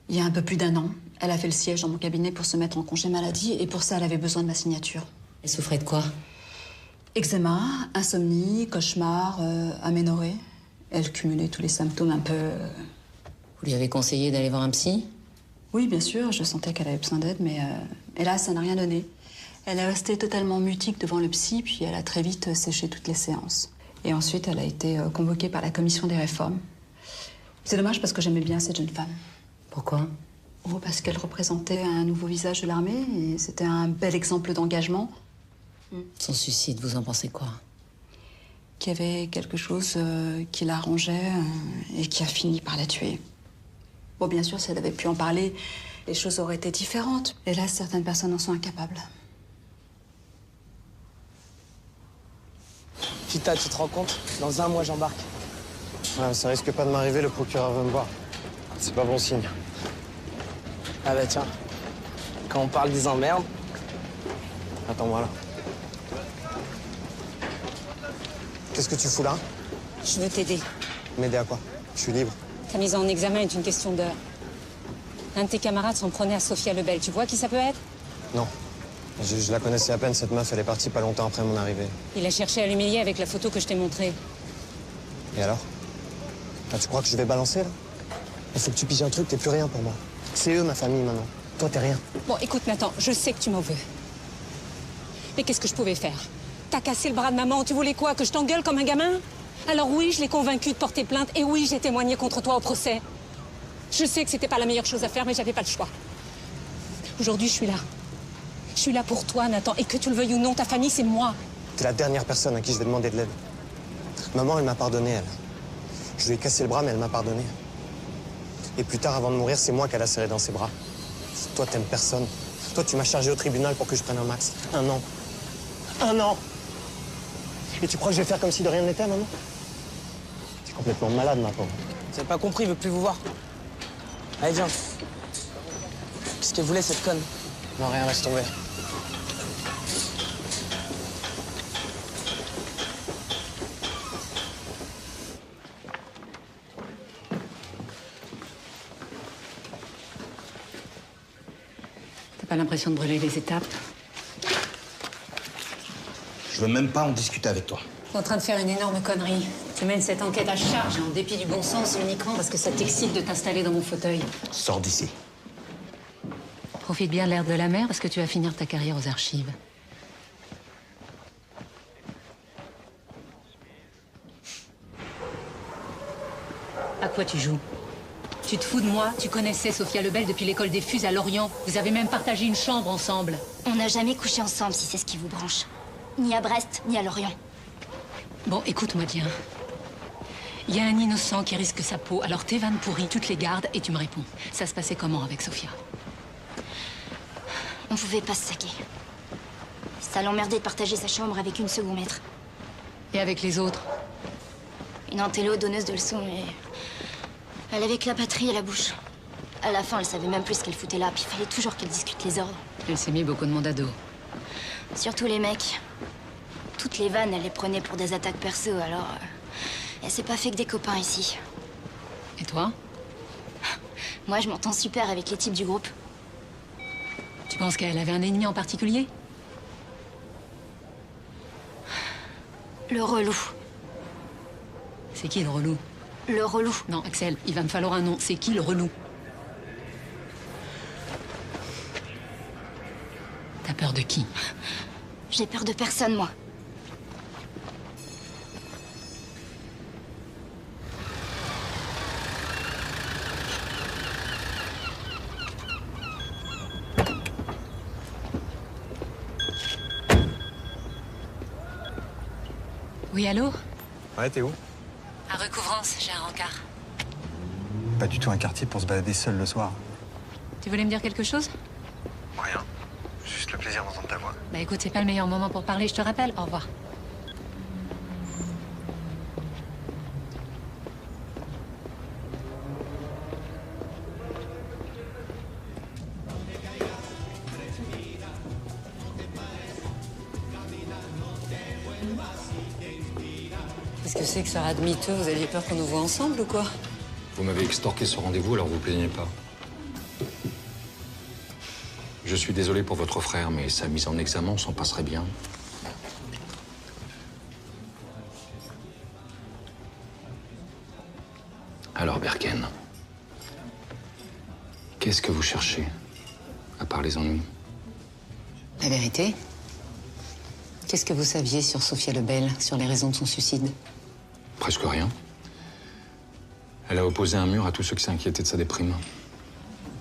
Il y a un peu plus d'1 an, elle a fait le siège dans mon cabinet pour se mettre en congé maladie, et pour ça, elle avait besoin de ma signature. Elle souffrait de quoi? Eczéma, insomnie, cauchemar, aménorrhée. Elle cumulait tous les symptômes un peu... Vous lui avez conseillé d'aller voir un psy? Oui, bien sûr, je sentais qu'elle avait besoin d'aide, mais hélas, ça n'a rien donné. Elle est restée totalement mutique devant le psy, puis elle a très vite séché toutes les séances. Et ensuite, elle a été convoquée par la commission des réformes. C'est dommage parce que j'aimais bien cette jeune femme. Pourquoi? Oh, parce qu'elle représentait un nouveau visage de l'armée et c'était un bel exemple d'engagement. Son suicide, vous en pensez quoi? Qu'il y avait quelque chose qui l'arrangeait et qui a fini par la tuer. Bon, bien sûr, si elle avait pu en parler, les choses auraient été différentes. Et là, certaines personnes en sont incapables. Kita, tu te rends compte? Dans 1 mois, j'embarque. Ouais, ça risque pas de m'arriver, le procureur va me voir. C'est pas bon signe. Ah bah tiens, quand on parle des emmerdes... Attends-moi là. Qu'est-ce que tu fous là? Je veux t'aider. M'aider à quoi? Je suis libre. Ta mise en examen est une question d'heure. Un de tes camarades s'en prenait à Sophia Lebel. Tu vois qui ça peut être? Non. Je la connaissais à peine, cette meuf, elle est partie pas longtemps après mon arrivée. Il a cherché à l'humilier avec la photo que je t'ai montrée. Et alors? Ah, tu crois que je vais balancer, là? Il faut que tu piges un truc, t'es plus rien pour moi. C'est eux, ma famille, maintenant. Toi, t'es rien. Bon, écoute, Nathan, je sais que tu m'en veux. Mais qu'est-ce que je pouvais faire? T'as cassé le bras de maman, tu voulais quoi? Que je t'engueule comme un gamin? Alors oui, je l'ai convaincu de porter plainte, et oui, j'ai témoigné contre toi au procès. Je sais que c'était pas la meilleure chose à faire, mais j'avais pas le choix. Aujourd'hui, je suis là. Je suis là pour toi, Nathan, et que tu le veuilles ou non, ta famille, c'est moi. T'es la dernière personne à qui je vais demander de l'aide. Maman, elle m'a pardonné, elle. Je lui ai cassé le bras, mais elle m'a pardonné. Et plus tard, avant de mourir, c'est moi qu'elle a serré dans ses bras. Toi, t'aimes personne. Toi, tu m'as chargé au tribunal pour que je prenne un max. 1 an. 1 an! Et tu crois que je vais faire comme si de rien n'était, maman? T'es complètement malade, ma pauvre. Vous avez pas compris, il veut plus vous voir. Allez, viens. Qu'est-ce qu'elle voulait, cette conne? Non, rien, laisse tomber. T'as pas l'impression de brûler les étapes? Je veux même pas en discuter avec toi. T'es en train de faire une énorme connerie. Tu mènes cette enquête à charge, en dépit du bon sens, uniquement parce que ça t'excite de t'installer dans mon fauteuil. Sors d'ici. Profite bien de l'air de la mer, parce que tu vas finir ta carrière aux archives. À quoi tu joues? Tu te fous de moi? Tu connaissais Sophia Lebel depuis l'école des FUS à Lorient. Vous avez même partagé une chambre ensemble. On n'a jamais couché ensemble, si c'est ce qui vous branche. Ni à Brest, ni à Lorient. Bon, écoute-moi bien. Il y a un innocent qui risque sa peau, alors tes vannes pourries, tu te les gardes et tu me réponds. Ça se passait comment avec Sophia? On pouvait pas se saquer. Ça l'emmerdait de partager sa chambre avec une second maître. Et avec les autres? Une antélo donneuse de leçons et... Elle avait que la patrie à la bouche. À la fin, elle savait même plus ce qu'elle foutait là, puis il fallait toujours qu'elle discute les ordres. Elle s'est mis beaucoup de monde à dos. Surtout les mecs. Toutes les vannes, elle les prenait pour des attaques perso, alors... elle s'est pas fait que des copains ici. Et toi? Moi, je m'entends super avec les types du groupe. Tu penses qu'elle avait un ennemi en particulier? Le relou. C'est qui le relou? Le relou. Non, Axel, il va me falloir un nom. C'est qui le relou? T'as peur de qui? J'ai peur de personne, moi. Oui, allô? Ouais, t'es où? À Recouvrance, j'ai un rencard. Pas du tout un quartier pour se balader seul le soir. Tu voulais me dire quelque chose? Rien. Juste le plaisir d'entendre ta voix. Bah écoute, c'est pas le meilleur moment pour parler, je te rappelle. Au revoir. Qu'est-ce que c'est que ce rat de miteux? Vous aviez peur qu'on nous voit ensemble ou quoi? Vous m'avez extorqué ce rendez-vous, alors vous plaignez pas. Je suis désolé pour votre frère, mais sa mise en examen s'en passerait bien. Alors, Berken, qu'est-ce que vous cherchez, à part les ennuis? La vérité? Qu'est-ce que vous saviez sur Sophia Lebel, sur les raisons de son suicide? Presque rien. Elle a opposé un mur à tous ceux qui s'inquiétaient de sa déprime.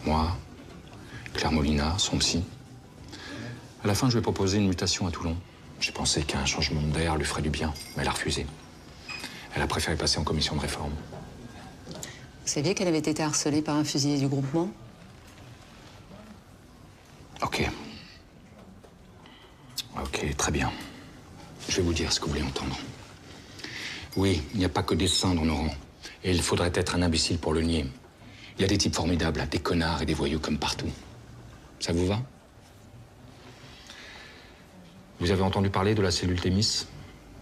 Moi, Claire Molina, son psy. À la fin, je lui ai proposé une mutation à Toulon. J'ai pensé qu'un changement d'air lui ferait du bien, mais elle a refusé. Elle a préféré passer en commission de réforme. Vous saviez qu'elle avait été harcelée par un fusilier du groupement? Ok. Ok, très bien. Je vais vous dire ce que vous voulez entendre. Oui, il n'y a pas que des saints dans nos rangs. Et il faudrait être un imbécile pour le nier. Il y a des types formidables, des connards et des voyous comme partout. Ça vous va? Vous avez entendu parler de la cellule Thémis?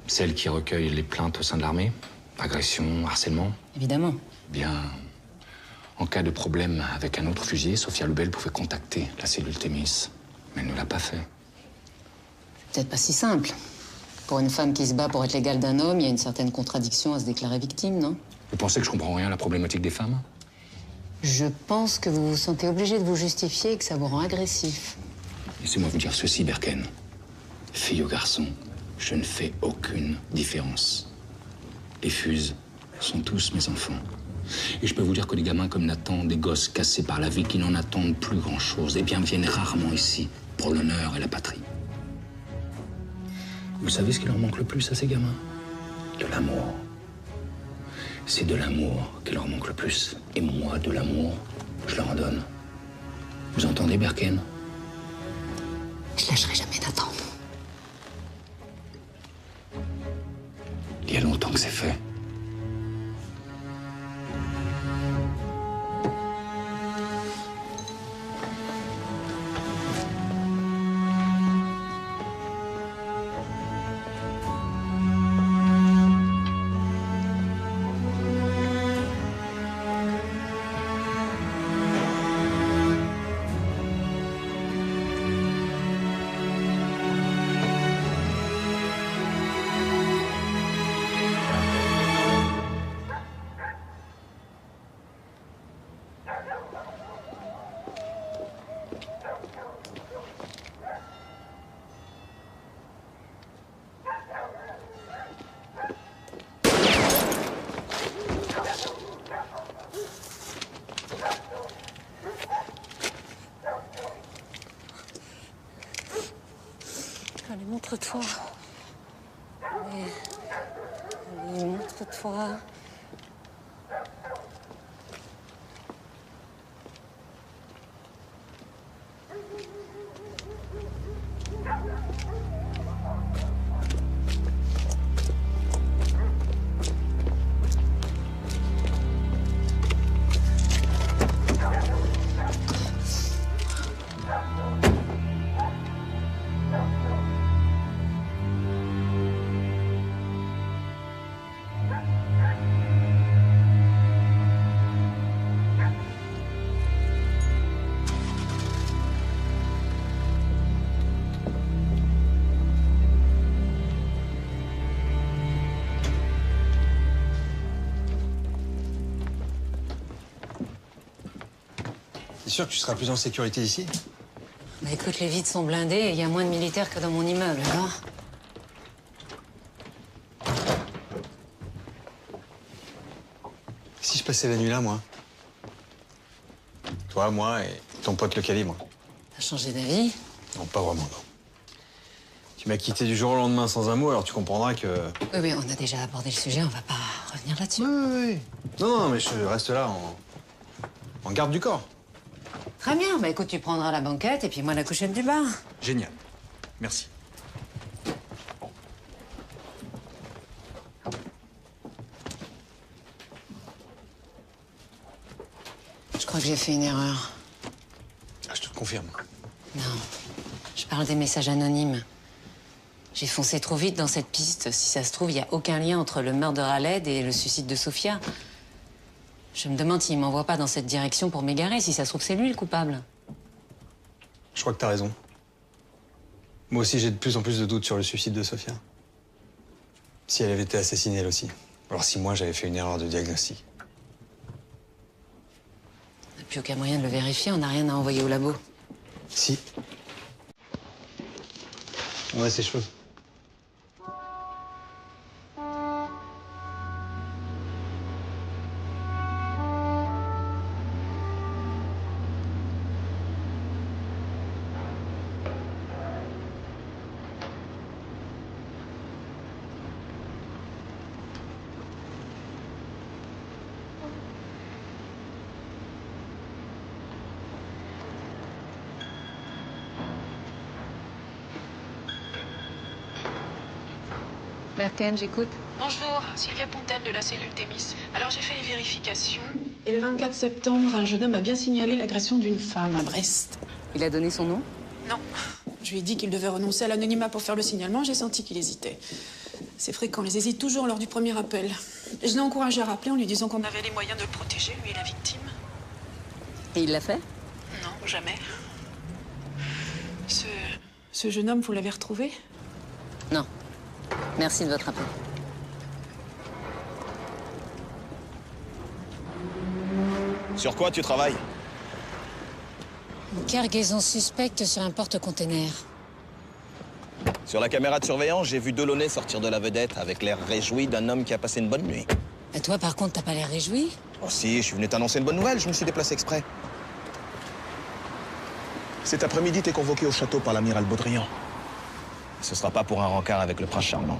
Celle qui recueille les plaintes au sein de l'armée? Agression, harcèlement? Évidemment. Bien. En cas de problème avec un autre fusilier, Sophia Lebel pouvait contacter la cellule Thémis. Mais elle ne l'a pas fait. Peut-être pas si simple. Pour une femme qui se bat pour être l'égale d'un homme, il y a une certaine contradiction à se déclarer victime, non? Vous pensez que je comprends rien à la problématique des femmes? Je pense que vous vous sentez obligé de vous justifier et que ça vous rend agressif. Laissez-moi vous dire ceci, Berken. Fille ou garçon, je ne fais aucune différence. Les fuses sont tous mes enfants. Et je peux vous dire que les gamins comme Nathan, des gosses cassés par la vie qui n'en attendent plus grand-chose, eh bien viennent rarement ici pour l'honneur et la patrie. Vous savez ce qui leur manque le plus à ces gamins? De l'amour. C'est de l'amour qui leur manque le plus. Et moi, de l'amour, je leur en donne. Vous entendez, Berken? Je lâcherai jamais Nathan. Il y a longtemps que c'est fait. Allez, montre-toi. Allez, montre-toi. sûr que tu seras plus en sécurité ici? Bah écoute, les vides sont blindés et il y a moins de militaires que dans mon immeuble, alors. Si je passais la nuit là, moi? Toi, moi et ton pote le calibre. T'as changé d'avis? Non, pas vraiment, non. Tu m'as quitté du jour au lendemain sans un mot, alors tu comprendras que... Oui, mais on a déjà abordé le sujet, on va pas revenir là-dessus. Oui. Non, mais je reste là en garde du corps. Très bien, bah écoute, tu prendras la banquette et puis moi la couchette du bar. Génial. Merci. Je crois que j'ai fait une erreur. Ah, je te le confirme. Non, je parle des messages anonymes. J'ai foncé trop vite dans cette piste. Si ça se trouve, il n'y a aucun lien entre le meurtre de Raled et le suicide de Sofia. Je me demande s'il m'envoie pas dans cette direction pour m'égarer. Si ça se trouve, c'est lui le coupable. Je crois que t'as raison. Moi aussi, j'ai de plus en plus de doutes sur le suicide de Sofia. Si elle avait été assassinée, elle aussi. Alors si moi, j'avais fait une erreur de diagnostic. On n'a plus aucun moyen de le vérifier. On n'a rien à envoyer au labo. Si. On a ses cheveux. Berken, j'écoute. Bonjour, Sylvia Pontel de la cellule Thémis. Alors j'ai fait les vérifications. Et le 24 septembre, un jeune homme a bien signalé l'agression d'une femme à Brest. Il a donné son nom? Non. Je lui ai dit qu'il devait renoncer à l'anonymat pour faire le signalement. J'ai senti qu'il hésitait. C'est fréquent, ils hésitent toujours lors du premier appel. Et je l'ai encouragé à rappeler en lui disant qu'on avait les moyens de le protéger, lui et la victime. Et il l'a fait? Non, jamais. Ce jeune homme, vous l'avez retrouvé? Non. Merci de votre appel. Sur quoi tu travailles? Une cargaison suspecte sur un porte-container. Sur la caméra de surveillance, j'ai vu Delaunay sortir de la vedette avec l'air réjoui d'un homme qui a passé une bonne nuit. Et toi, par contre, t'as pas l'air réjoui? Oh si, je suis venu t'annoncer une bonne nouvelle, je me suis déplacé exprès. Cet après-midi, t'es convoqué au château par l'amiral Baudrian. Ce sera pas pour un rencard avec le prince charmant.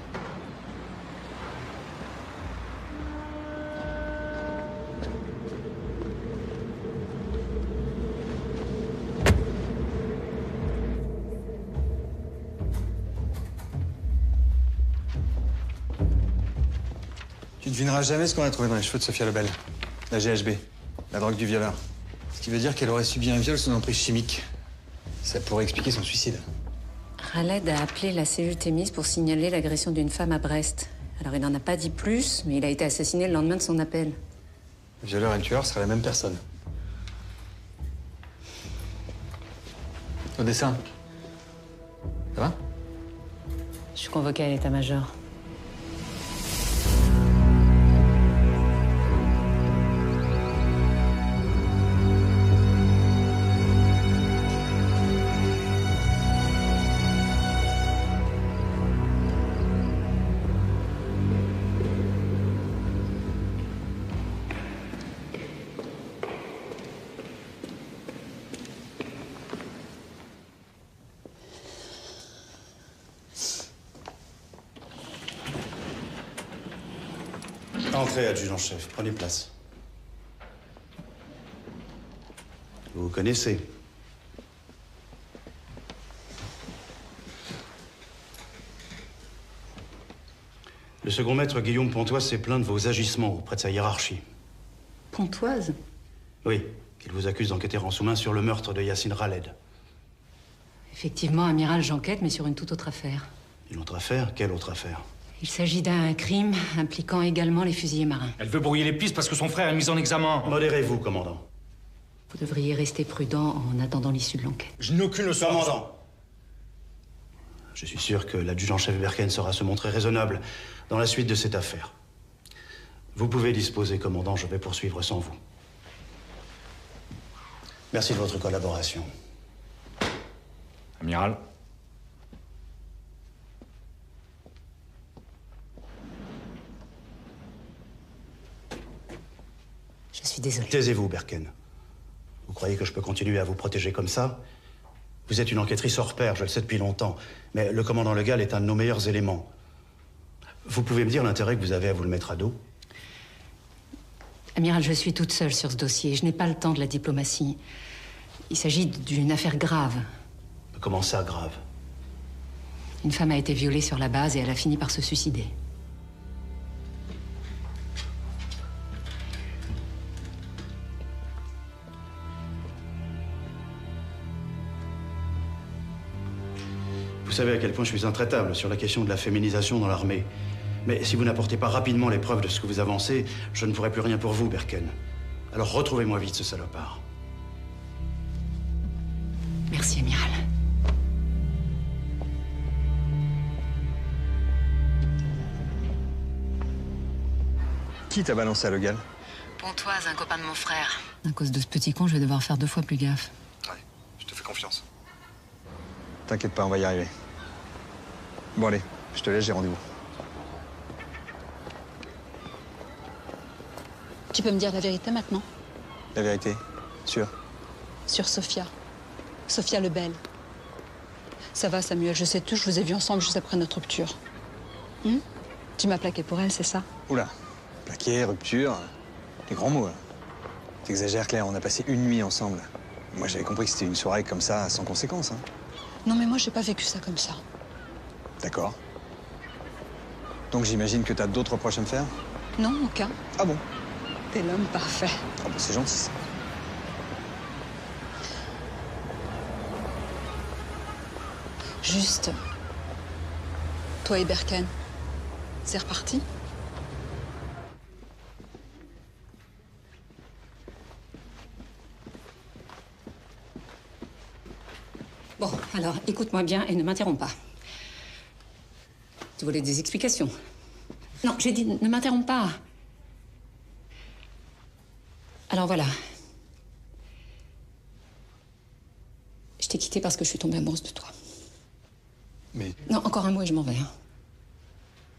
Tu devineras jamais ce qu'on a trouvé dans les cheveux de Sophia Lebel. La GHB, la drogue du violeur. Ce qui veut dire qu'elle aurait subi un viol sous emprise chimique. Ça pourrait expliquer son suicide. Raled a appelé la cellule Thémis pour signaler l'agression d'une femme à Brest. Alors il n'en a pas dit plus, mais il a été assassiné le lendemain de son appel. Le violeur et le tueur seraient la même personne. Au dessin. Ça va? Je suis convoquée à l'état-major. Entrez, adjudant-chef. Prenez place. Vous vous connaissez. Le second maître Guillaume Pontoise s'est plaint de vos agissements auprès de sa hiérarchie. Pontoise? Oui, qu'il vous accuse d'enquêter en sous-main sur le meurtre de Yacine Raled. Effectivement, amiral, j'enquête, mais sur une toute autre affaire. Une autre affaire? Quelle autre affaire? Il s'agit d'un crime impliquant également les fusiliers marins. Elle veut brouiller les pistes parce que son frère est mis en examen. Modérez-vous, commandant. Vous devriez rester prudent en attendant l'issue de l'enquête. Je n'ai aucune leçon. Commandant! Je suis sûr que l'adjudant-chef Berken saura se montrer raisonnable dans la suite de cette affaire. Vous pouvez disposer, commandant, je vais poursuivre sans vous. Merci de votre collaboration. Amiral. Je suis désolée. Taisez-vous, Berken. Vous croyez que je peux continuer à vous protéger comme ça? Vous êtes une enquêtrice hors pair, je le sais depuis longtemps. Mais le commandant Legal est un de nos meilleurs éléments. Vous pouvez me dire l'intérêt que vous avez à vous le mettre à dos? Amiral, je suis toute seule sur ce dossier. Je n'ai pas le temps de la diplomatie. Il s'agit d'une affaire grave. Comment ça, grave? Une femme a été violée sur la base et elle a fini par se suicider. Vous savez à quel point je suis intraitable sur la question de la féminisation dans l'armée. Mais si vous n'apportez pas rapidement les preuves de ce que vous avancez, je ne pourrai plus rien pour vous, Berken. Alors retrouvez-moi vite ce salopard. Merci, Amiral. Qui t'a balancé à Legal? Pontoise, un copain de mon frère. À cause de ce petit con, je vais devoir faire 2 fois plus gaffe. Ouais, je te fais confiance. T'inquiète pas, on va y arriver. Bon allez, je te laisse, j'ai rendez-vous. Tu peux me dire la vérité maintenant? La vérité, sûr. Sur Sophia. Sophia Lebel. Ça va, Samuel, je sais tout, je vous ai vus ensemble juste après notre rupture. Tu m'as plaqué pour elle, c'est ça? Oula, plaqué, rupture, des grands mots. T'exagères, Claire, on a passé une nuit ensemble. Moi, j'avais compris que c'était une soirée comme ça, sans conséquence. Hein. Non, mais moi, j'ai pas vécu ça comme ça. D'accord. Donc j'imagine que t'as d'autres reproches à me faire? Non, aucun. Ah bon? T'es l'homme parfait. Ah bah c'est gentil, ça. Juste, toi et Berken, c'est reparti? Bon, alors, écoute-moi bien et ne m'interromps pas. Tu voulais des explications? Non, j'ai dit ne m'interromps pas. Alors voilà. Je t'ai quitté parce que je suis tombée amoureuse de toi. Mais... Non, encore un mot et je m'en vais. Hein.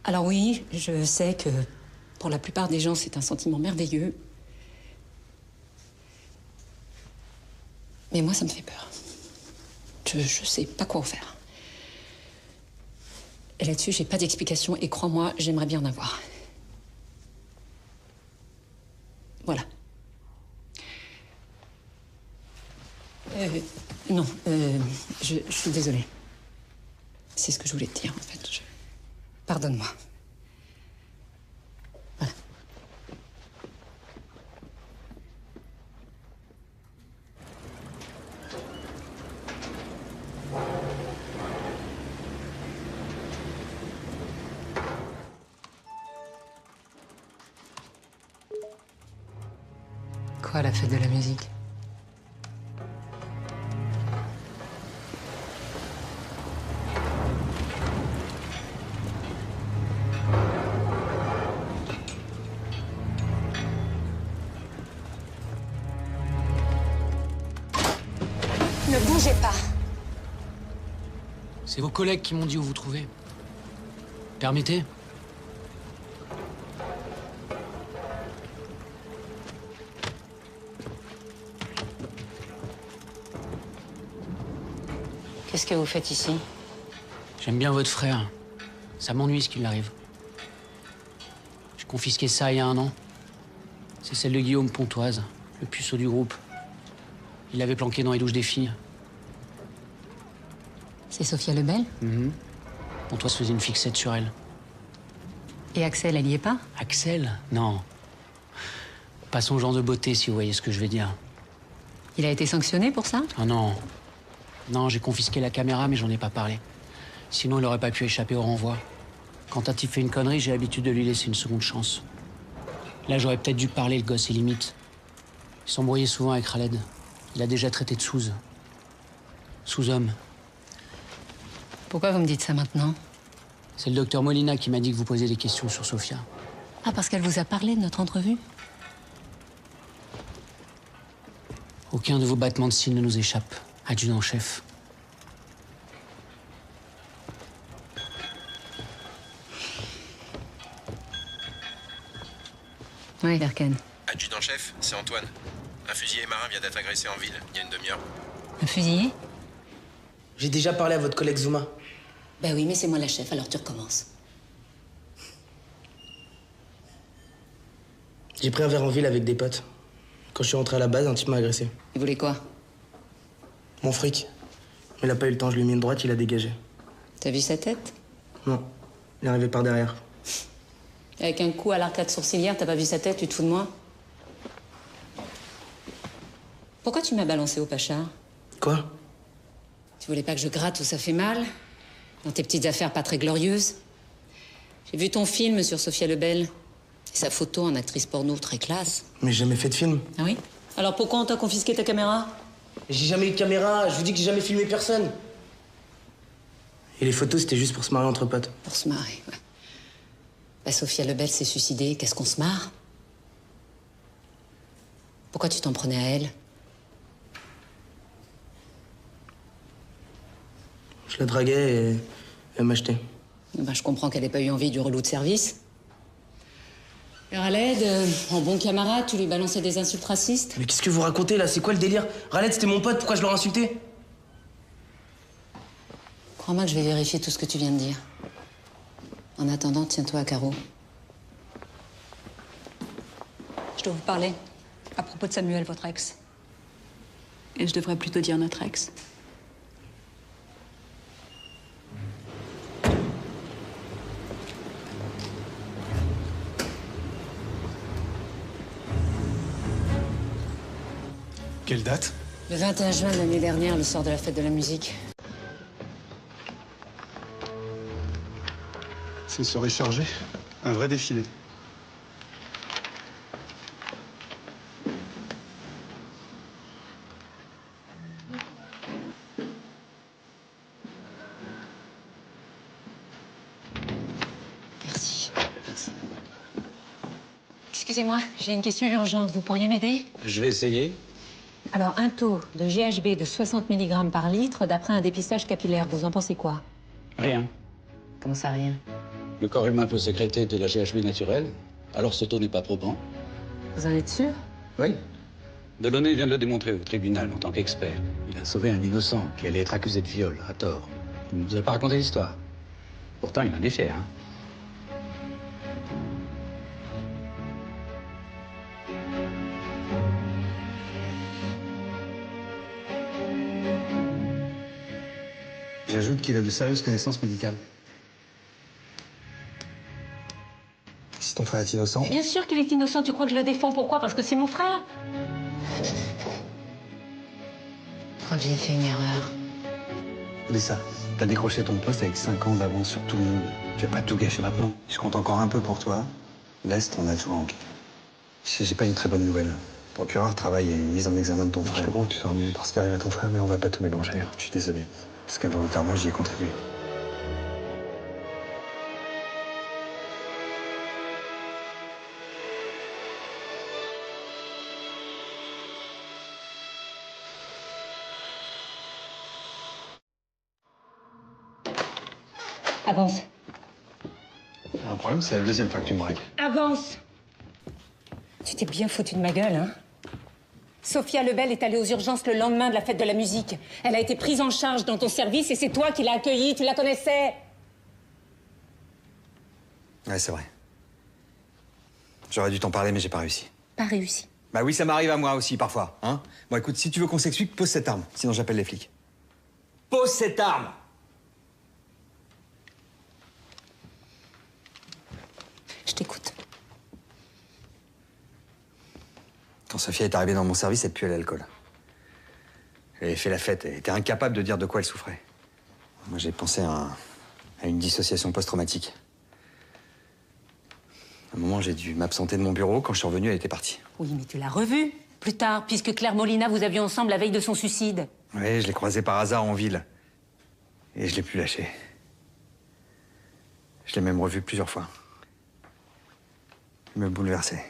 Alors oui, je sais que pour la plupart des gens, c'est un sentiment merveilleux. Mais moi, ça me fait peur. Je sais pas quoi en faire. Et là-dessus, j'ai pas d'explication et crois-moi, j'aimerais bien en avoir. Voilà. Non, je suis désolée. C'est ce que je voulais te dire, en fait. Pardonne-moi. Voilà. Quoi, la fête de la musique? Ne bougez pas. C'est vos collègues qui m'ont dit où vous trouvez. Permettez? Qu'est-ce que vous faites ici? J'aime bien votre frère. Ça m'ennuie ce qui lui arrive. J'ai confisqué ça il y a 1 an. C'est celle de Guillaume Pontoise, le puceau du groupe. Il l'avait planqué dans les douches des filles. C'est Sophia Lebel? Pontoise faisait une fixette sur elle. Et Axel, elle y est pas? Axel? Non. Pas son genre de beauté, si vous voyez ce que je veux dire. Il a été sanctionné pour ça? Ah non. Non, j'ai confisqué la caméra, mais j'en ai pas parlé. Sinon, il aurait pas pu échapper au renvoi. Quand un type fait une connerie, j'ai l'habitude de lui laisser une seconde chance. Là, j'aurais peut-être dû parler, le gosse est limite. Il s'embrouillait souvent avec Khaled. Il a déjà traité de sous. Sous-homme. Pourquoi vous me dites ça maintenant? C'est le docteur Molina qui m'a dit que vous posiez des questions sur Sophia. Ah, parce qu'elle vous a parlé de notre entrevue? Aucun de vos battements de cils ne nous échappe, adjudant-chef. Oui, Verken. Adjudant-chef, c'est Antoine. Un fusilier marin vient d'être agressé en ville, il y a une demi-heure. Un fusillé? J'ai déjà parlé à votre collègue Zuma. Ben oui, mais c'est moi la chef, alors tu recommences. J'ai pris un verre en ville avec des potes. Quand je suis rentré à la base, un type m'a agressé. Il voulait quoi? Mon fric. Mais il a pas eu le temps, je lui ai mis une droite, il a dégagé. T'as vu sa tête? Non, il est arrivé par derrière. Avec un coup à l'arcade sourcilière, t'as pas vu sa tête, tu te fous de moi? Pourquoi tu m'as balancé au Pacha? Quoi? Tu voulais pas que je gratte où ça fait mal? Dans tes petites affaires pas très glorieuses? J'ai vu ton film sur Sophia Lebel. Et sa photo en actrice porno très classe. Mais j'ai jamais fait de film. Ah oui? Alors pourquoi on t'a confisqué ta caméra? J'ai jamais eu de caméra, je vous dis que j'ai jamais filmé personne. Et les photos, c'était juste pour se marrer entre potes. Pour se marrer, ouais. Bah, Sophia Lebel s'est suicidée, qu'est-ce qu'on se marre? Pourquoi tu t'en prenais à elle? Je la draguais et elle m'achetait. Bah, je comprends qu'elle ait pas eu envie du relou de service. Et Raled, en bon camarade, tu lui balançais des insultes racistes? Mais qu'est-ce que vous racontez là? C'est quoi le délire? Raled, c'était mon pote, pourquoi je l'aurais insulté? Crois-moi que je vais vérifier tout ce que tu viens de dire. En attendant, tiens-toi à carreau. Je dois vous parler à propos de Samuel, votre ex. Et je devrais plutôt dire notre ex. Quelle date? Le 21 juin de l'année dernière, le soir de la fête de la musique. C'est soirée chargée. Un vrai défilé. Merci. Excusez-moi, j'ai une question urgente. Vous pourriez m'aider? Je vais essayer. Alors, un taux de GHB de 60 mg par litre d'après un dépistage capillaire, vous en pensez quoi? Rien. Comment ça, rien? Le corps humain peut sécréter de la GHB naturelle, alors ce taux n'est pas probant. Vous en êtes sûr? Oui. Delaunay vient de le démontrer au tribunal en tant qu'expert. Il a sauvé un innocent qui allait être accusé de viol, à tort. Il ne nous a pas raconté l'histoire. Pourtant, il en est fier, hein. J'ajoute qu'il a de sérieuses connaissances médicales. Si ton frère est innocent... Bien sûr qu'il est innocent. Tu crois que je le défends? Pourquoi? Parce que c'est mon frère? Je crois que j'ai fait une erreur. Lisa, t'as décroché ton poste avec 5 ans d'avance sur tout le monde. Tu vas pas tout gâcher maintenant. Je compte encore un peu pour toi. L'Est, on a tout en... J'ai pas une très bonne nouvelle. Le procureur travaille à une mise en examen de ton frère. Je comprends que tu sors mieux parce qu'il arrive à ton frère, mais on va pas tout mélanger. Je suis désolé. Parce qu'involontairement, j'y ai contribué. Avance. Un problème, c'est la deuxième fois que tu me braques. Avance! Tu t'es bien foutu de ma gueule, hein? Sophia Lebel est allée aux urgences le lendemain de la fête de la musique. Elle a été prise en charge dans ton service et c'est toi qui l'as accueillie. Tu la connaissais? Ouais, c'est vrai. J'aurais dû t'en parler, mais j'ai pas réussi. Pas réussi. Bah oui, ça m'arrive à moi aussi, parfois, hein. Bon, écoute, si tu veux qu'on s'explique, pose cette arme. Sinon, j'appelle les flics. Pose cette arme! Je t'écoute. Quand Sophia est arrivée dans mon service, elle puait l'alcool. Elle avait fait la fête, elle était incapable de dire de quoi elle souffrait. Moi, j'ai pensé à une dissociation post-traumatique. À un moment, j'ai dû m'absenter de mon bureau. Quand je suis revenu, elle était partie. Oui, mais tu l'as revue plus tard, puisque Claire Molina, vous aviez ensemble la veille de son suicide. Oui, je l'ai croisée par hasard en ville. Et je l'ai plus lâchée. Je l'ai même revue plusieurs fois. Il me bouleversait.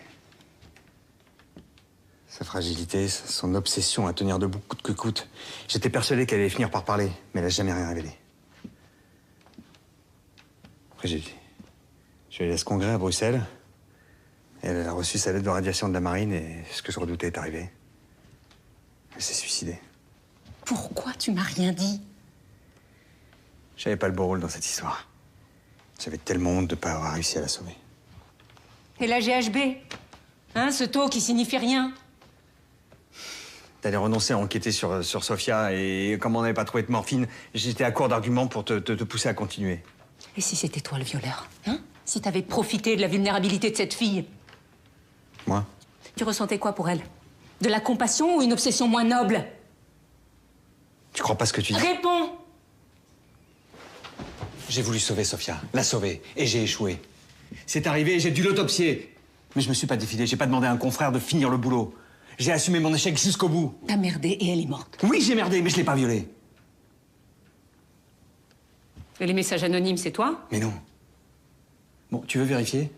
Sa fragilité, son obsession à tenir debout coûte que coûte. J'étais persuadé qu'elle allait finir par parler, mais elle n'a jamais rien révélé. Après, je lui laisse congrès à Bruxelles. Elle a reçu sa lettre de radiation de la marine et ce que je redoutais est arrivé. Elle s'est suicidée. Pourquoi tu m'as rien dit? J'avais pas le beau rôle dans cette histoire. J'avais tellement honte de ne pas avoir réussi à la sauver. Et la GHB? Hein, ce taux qui signifie rien? T'allais renoncer à enquêter sur Sofia et comme on n'avait pas trouvé de morphine, j'étais à court d'arguments pour te pousser à continuer. Et si c'était toi le violeur? Hein? Si t'avais profité de la vulnérabilité de cette fille? Moi? Tu ressentais quoi pour elle? De la compassion ou une obsession moins noble? Tu crois pas ce que tu dis? Réponds! J'ai voulu sauver Sofia, la sauver, et j'ai échoué. C'est arrivé, j'ai dû l'autopsier. Mais je me suis pas défilé, j'ai pas demandé à un confrère de finir le boulot. J'ai assumé mon échec jusqu'au bout. T'as merdé et elle est morte. Oui, j'ai merdé, mais je l'ai pas violée. Et les messages anonymes, c'est toi? Mais non. Bon, tu veux vérifier?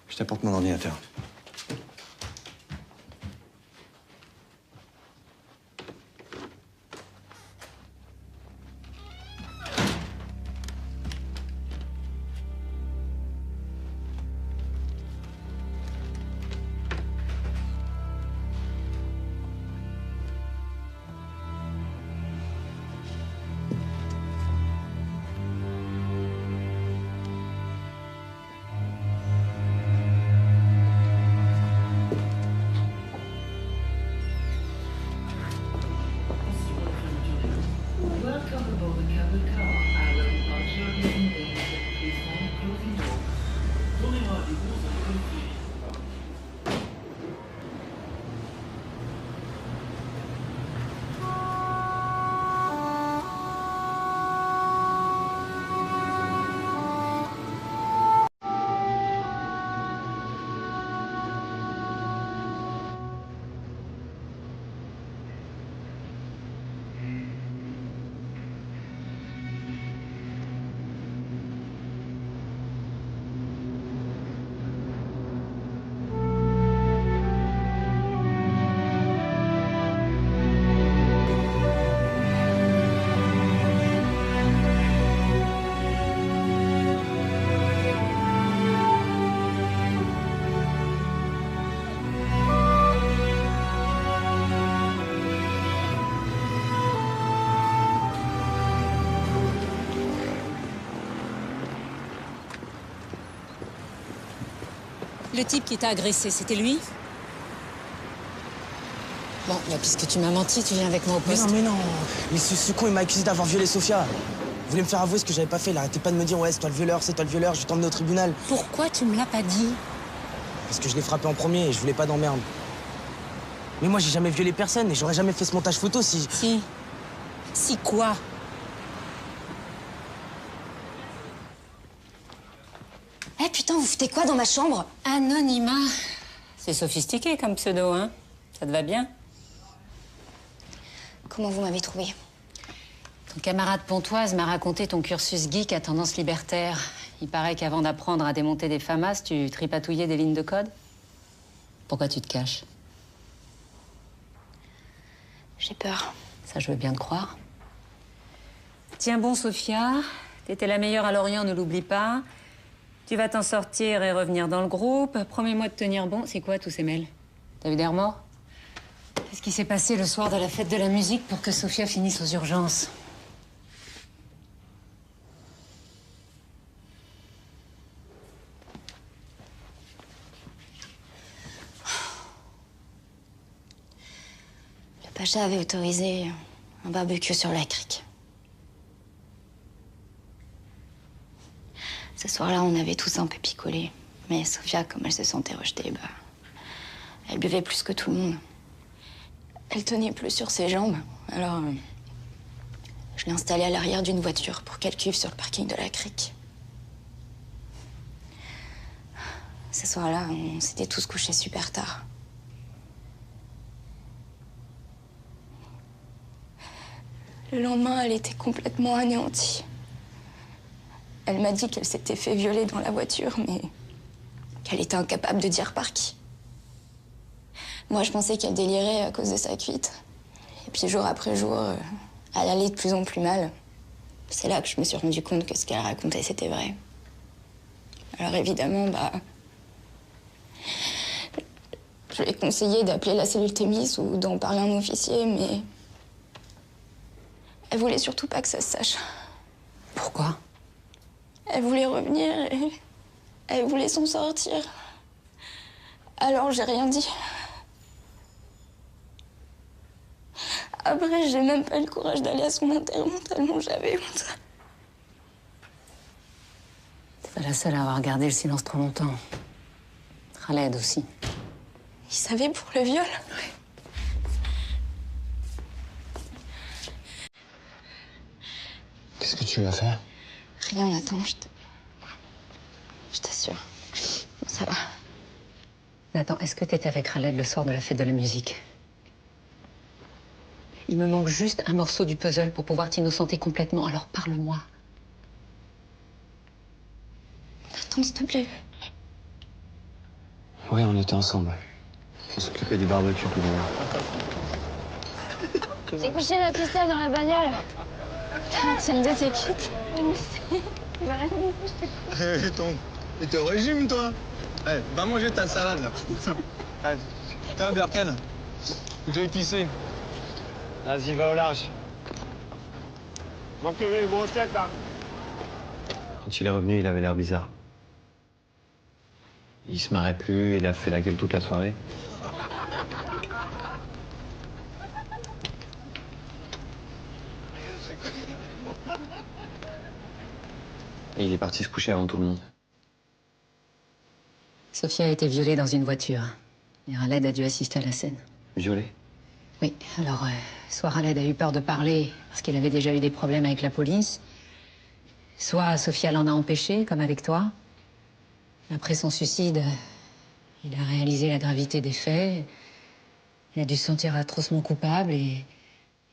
Je t'apporte mon ordinateur. Le type qui t'a agressé, c'était lui? Bon, bah, puisque tu m'as menti, tu viens avec moi au poste. Mais non. Mais ce con, il m'a accusé d'avoir violé Sofia. Il voulait me faire avouer ce que j'avais pas fait. Il arrêtait pas de me dire, ouais, c'est toi le violeur, c'est toi le violeur, je vais t'emmener au tribunal. Pourquoi tu me l'as pas dit? Parce que je l'ai frappé en premier et je voulais pas d'emmerde. Mais moi, j'ai jamais violé personne et j'aurais jamais fait ce montage photo si... Si. Si quoi? Eh putain, vous foutez quoi dans ma chambre? Anonymat. C'est sophistiqué comme pseudo, hein? Ça te va bien? Comment vous m'avez trouvé? Ton camarade Pontoise m'a raconté ton cursus geek à tendance libertaire. Il paraît qu'avant d'apprendre à démonter des FAMAS, tu tripatouillais des lignes de code. Pourquoi tu te caches? J'ai peur. Ça, je veux bien te croire. Tiens bon, Sofia. T'étais la meilleure à Lorient, ne l'oublie pas. Tu vas t'en sortir et revenir dans le groupe. Promets-moi de tenir bon. C'est quoi tous ces mails? T'as vu des remords? Qu'est-ce qui s'est passé le soir de la fête de la musique pour que Sofia finisse aux urgences? Le Pacha avait autorisé un barbecue sur la crique. Ce soir-là, on avait tous un peu picolé. Mais Sofia, comme elle se sentait rejetée, bah, elle buvait plus que tout le monde. Elle tenait plus sur ses jambes. Alors, je l'ai installée à l'arrière d'une voiture pour qu'elle cuive sur le parking de la crique. Ce soir-là, on s'était tous couchés super tard. Le lendemain, elle était complètement anéantie. Elle m'a dit qu'elle s'était fait violer dans la voiture, mais qu'elle était incapable de dire par qui. Moi, je pensais qu'elle délirait à cause de sa cuite. Et puis, jour après jour, elle allait de plus en plus mal. C'est là que je me suis rendu compte que ce qu'elle racontait, c'était vrai. Alors, évidemment, je lui ai conseillé d'appeler la cellule Thémis ou d'en parler à un officier, mais... Elle voulait surtout pas que ça se sache. Pourquoi? Elle voulait revenir et... Elle voulait s'en sortir. Alors, j'ai rien dit. Après, j'ai même pas eu le courage d'aller à son enterrement tellement j'avais honte. T'es pas la seule à avoir gardé le silence trop longtemps. Khaled aussi. Il savait pour le viol. Oui. Qu'est-ce que tu vas faire? Rien, Nathan, je t'assure. Ça va. Nathan, est-ce que t'étais avec Khaled le soir de la fête de la musique? Il me manque juste un morceau du puzzle pour pouvoir t'innocenter complètement, alors parle-moi. Nathan, s'il te plaît. Oui, on était ensemble. On s'occupait du barbecue tout le monde. J'ai couché la pistole dans la bagnole. C'est une de tes cuites. Et t'es au régime, toi? Eh, va manger ta salade, là. T'as un Berken. Faut que j'aille pisser. Vas-y, va au large. Manquez les grossettes, là. Quand il est revenu, il avait l'air bizarre. Il se marrait plus, il a fait la gueule toute la soirée. Et il est parti se coucher avant tout le monde. Sophia a été violée dans une voiture. Et Khaled a dû assister à la scène. Violée? Oui, alors, soit Khaled a eu peur de parler parce qu'il avait déjà eu des problèmes avec la police, soit Sophia l'en a empêché, comme avec toi. Après son suicide, il a réalisé la gravité des faits. Il a dû se sentir atrocement coupable et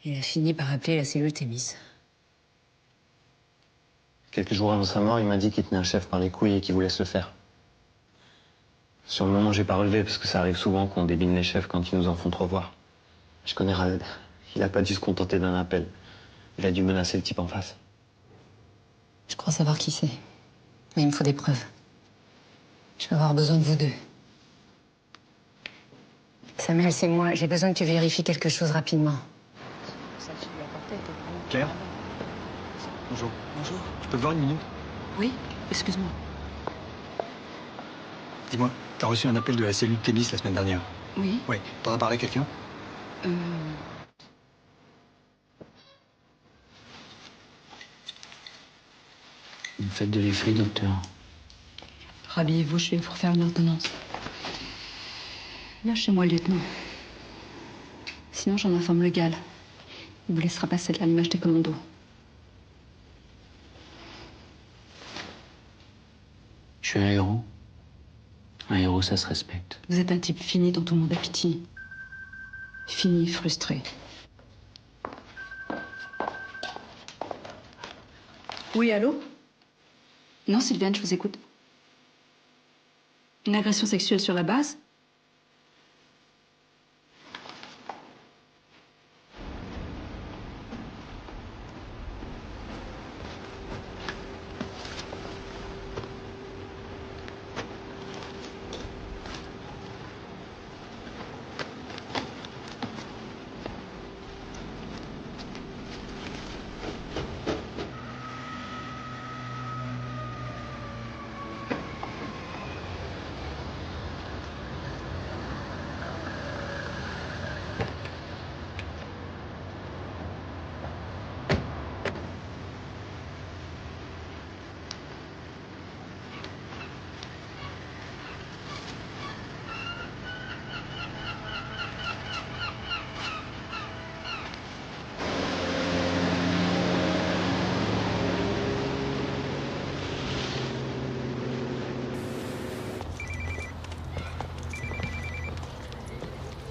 il a fini par appeler la cellule Thémis. Quelques jours avant sa mort, il m'a dit qu'il tenait un chef par les couilles et qu'il voulait se le faire. Sur le moment, j'ai pas relevé parce que ça arrive souvent qu'on débine les chefs quand ils nous en font trop voir. Je connais Khaled. Il a pas dû se contenter d'un appel. Il a dû menacer le type en face. Je crois savoir qui c'est. Mais il me faut des preuves. Je vais avoir besoin de vous deux. Samuel, c'est moi. J'ai besoin que tu vérifies quelque chose rapidement. Claire? Bonjour. Bonjour. Je peux te voir une minute? Oui, excuse-moi. Dis-moi, t'as reçu un appel de la cellule Thémis la semaine dernière? Oui. Oui. T'en as parlé à quelqu'un? Une fête de l'effet, docteur. Rhabillez-vous, je vais vous refaire une ordonnance. Lâchez-moi, lieutenant. Sinon, j'en informe le GAL. Il vous laissera passer de l'allumage des commandos. Je suis un héros. Un héros, ça se respecte. Vous êtes un type fini dont tout le monde a pitié. Fini, frustré. Oui, allô? Non, Sylviane, je vous écoute. Une agression sexuelle sur la base?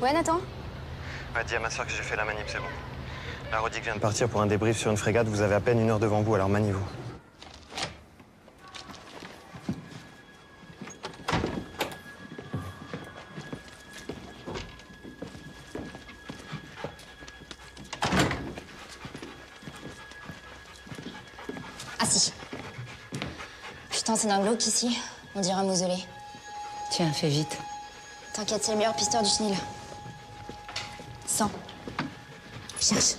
Ouais, Nathan? Ouais, dis à ma soeur que j'ai fait la manip, c'est bon. La Rodic vient de partir pour un débrief sur une frégate. Vous avez à peine 1 heure devant vous, alors maniez-vous. Putain, c'est d'un glauque ici. On dirait un mausolée. Tiens, fais vite. T'inquiète, c'est le meilleur pisteur du chenil. 100. Cherche.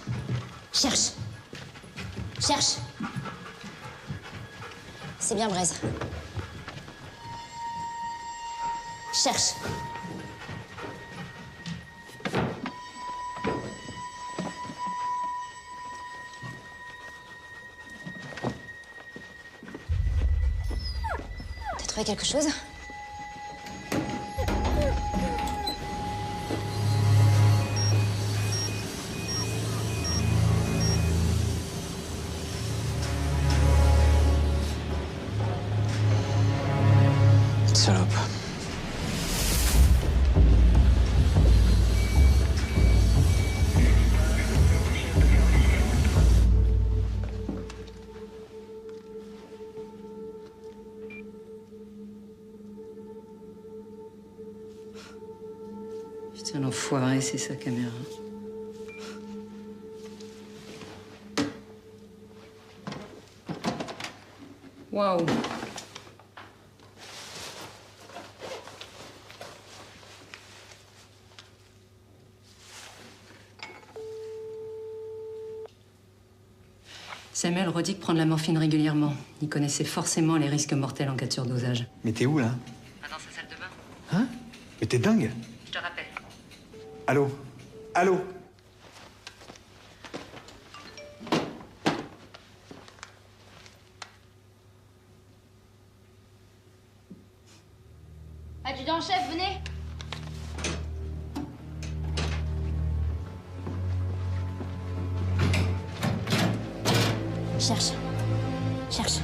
Cherche. Cherche. C'est bien, Braise. Cherche. T'as trouvé quelque chose? Salope. Putain, l'enfoiré, c'est sa caméra. Waouh. Samuel Rodic prend de la morphine régulièrement. Il connaissait forcément les risques mortels en cas de surdosage. Mais t'es où, là? Dans sa salle de bain. Hein? Mais t'es dingue? Je te rappelle. Allô? Allô? Adjudant-chef, venez. Cherche. Cherche.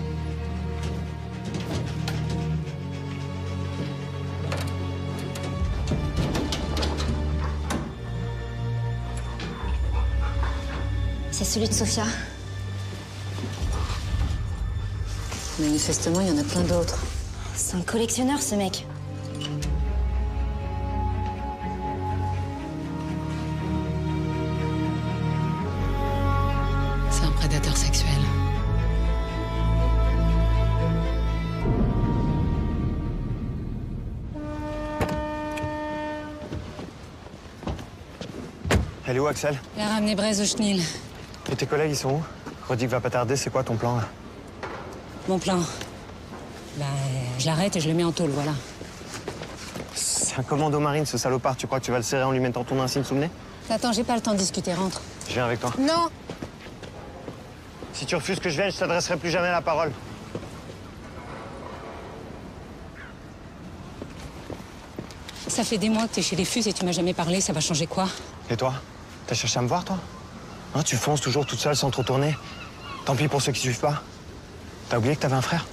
C'est celui de Sophia. Manifestement, il y en a plein d'autres. C'est un collectionneur, ce mec. C'est un prédateur sexuel. Elle est où, Axel? Il a ramené Braise au chenil. Et tes collègues, ils sont où? Rodic va pas tarder, c'est quoi ton plan, là? Mon plan. Bah, je l'arrête et je le mets en tôle, voilà. C'est un commando marine, ce salopard. Tu crois que tu vas le serrer en lui mettant ton insigne sous le nez? Attends, j'ai pas le temps de discuter, rentre. Je viens avec toi. Non! Si tu refuses que je vienne, je t'adresserai plus jamais la parole. Ça fait des mois que t'es chez les Fuses et tu m'as jamais parlé, ça va changer quoi? Et toi? T'as cherché à me voir, toi? Hein, tu fonces toujours toute seule sans trop tourner. Tant pis pour ceux qui suivent pas. T'as oublié que t'avais un frère?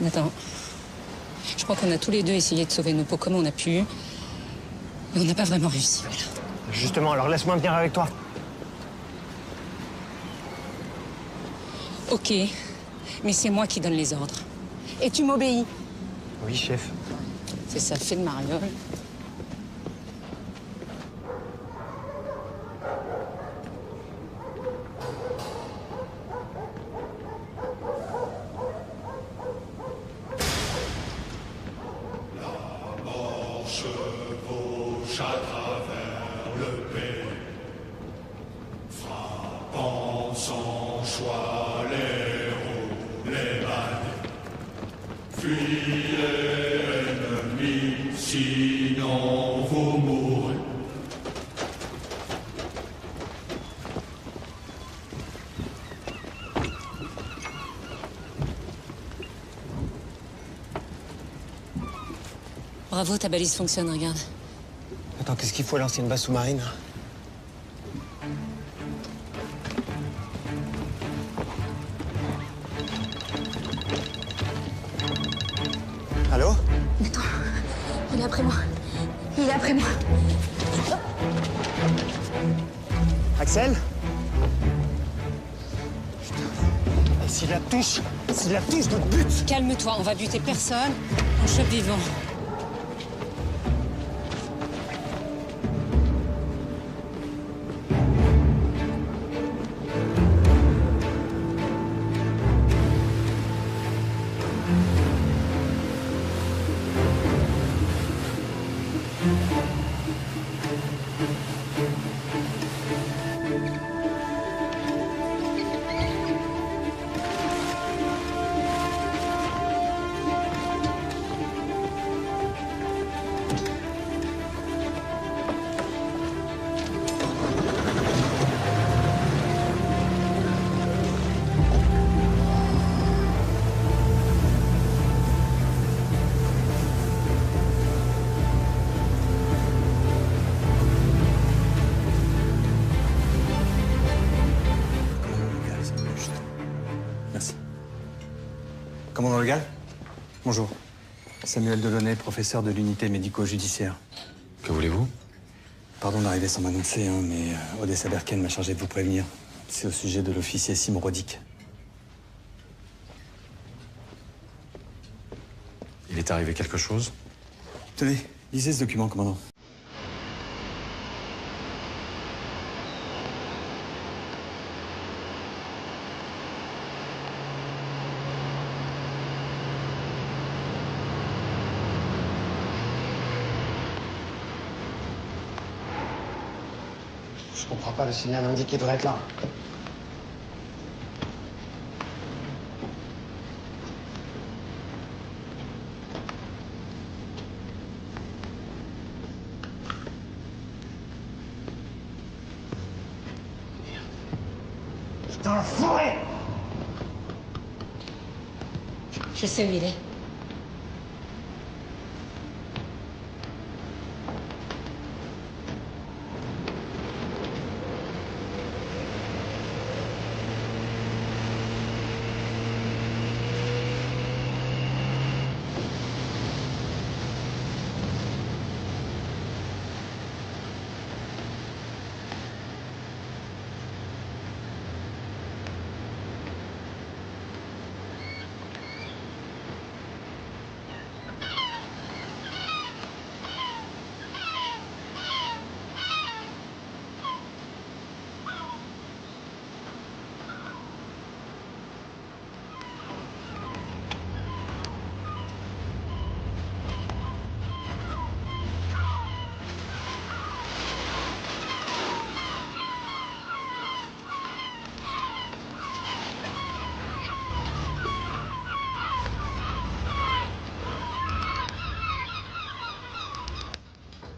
Attends. Je crois qu'on a tous les deux essayé de sauver nos peaux comme on a pu. Mais on n'a pas vraiment réussi, voilà. Justement, alors laisse-moi venir avec toi. Ok, mais c'est moi qui donne les ordres. Et tu m'obéis. Oui, chef. C'est ça, fait de mariole. Chevauche à travers le pays, frappant sans choix les roues, les mannes. Fuyez l'ennemi, sinon vous mourrez. Bravo, ta balise fonctionne, regarde. Attends, qu'est-ce qu'il faut lancer une base sous-marine? Allô? Attends, il est après moi. Il est après moi. Axel? Et s'il la touche, je te bute! Calme-toi, on va buter personne. On chope vivant. Commandant Le Gall? Bonjour. Samuel Delaunay, professeur de l'unité médico-judiciaire. Que voulez-vous? Pardon d'arriver sans m'annoncer, hein, mais Odessa Berken m'a chargé de vous prévenir. C'est au sujet de l'officier Simon Rodic. Il est arrivé quelque chose? Tenez, lisez ce document, commandant. Je comprends pas, le signal indique qu'il devrait être là. Dans la forêt! Je sais où il est.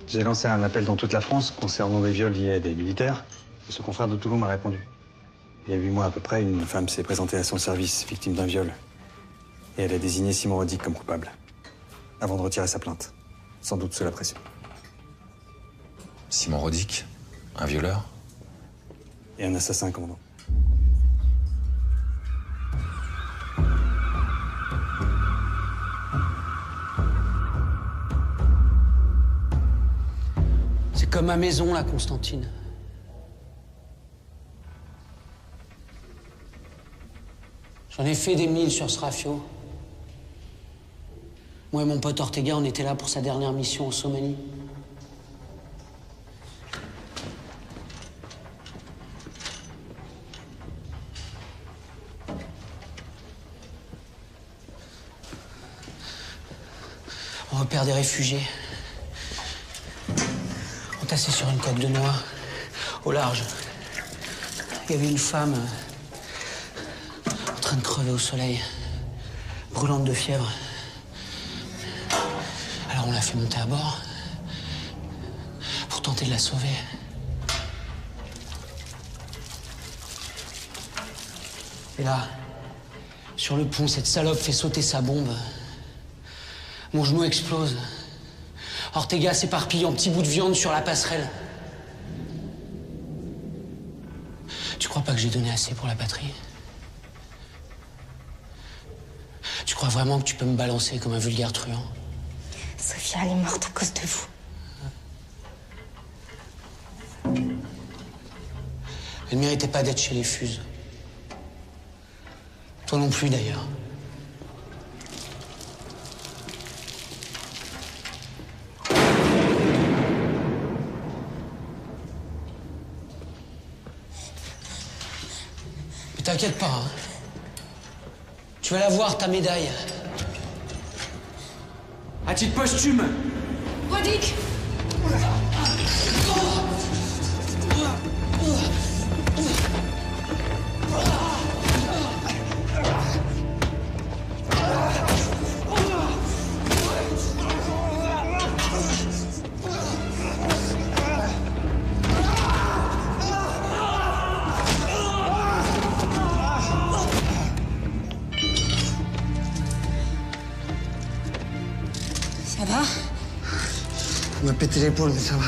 J'ai lancé un appel dans toute la France concernant des viols liés à des militaires. Et ce confrère de Toulon m'a répondu. Il y a 8 mois à peu près, une femme s'est présentée à son service, victime d'un viol. Et elle a désigné Simon Rodic comme coupable. Avant de retirer sa plainte. Sans doute sous la pression. Simon Rodic? Un violeur? Et un assassin, commandant. C'est comme ma maison, là, Constantine. J'en ai fait des milles sur ce rafio. Moi et mon pote Ortega, on était là pour sa dernière mission en Somalie. On repère des réfugiés. Entassés sur une coque de noix, au large. Il y avait une femme en train de crever au soleil, brûlante de fièvre. Alors on l'a fait monter à bord pour tenter de la sauver. Et là, sur le pont, cette salope fait sauter sa bombe. Mon genou explose. Ortega s'éparpille en petits bouts de viande sur la passerelle. Tu crois pas que j'ai donné assez pour la patrie? Tu crois vraiment que tu peux me balancer comme un vulgaire truand? Sofia, elle est morte à cause de vous. Elle ne méritait pas d'être chez les Fuses. Toi non plus, d'ailleurs. Mais t'inquiète pas, hein. Tu vas la voir, ta médaille. À titre posthume. Rodic! Ça va? On m'a pété l'épaule, mais ça va.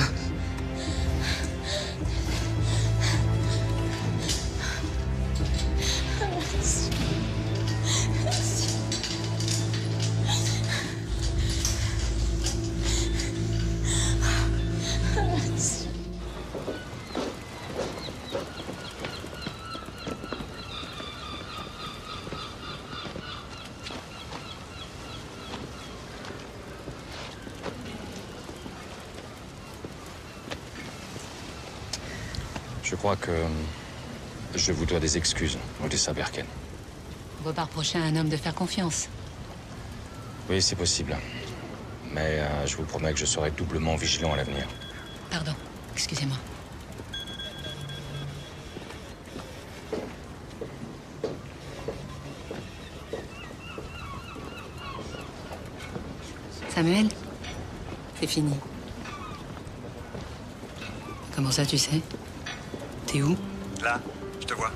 Je crois que je vous dois des excuses, Odessa Berken. On peut pas reprocher à un homme de faire confiance. Oui, c'est possible. Mais je vous promets que je serai doublement vigilant à l'avenir. Pardon, excusez-moi. Samuel, c'est fini. Comment ça, tu sais? T'es où? Là, je te vois.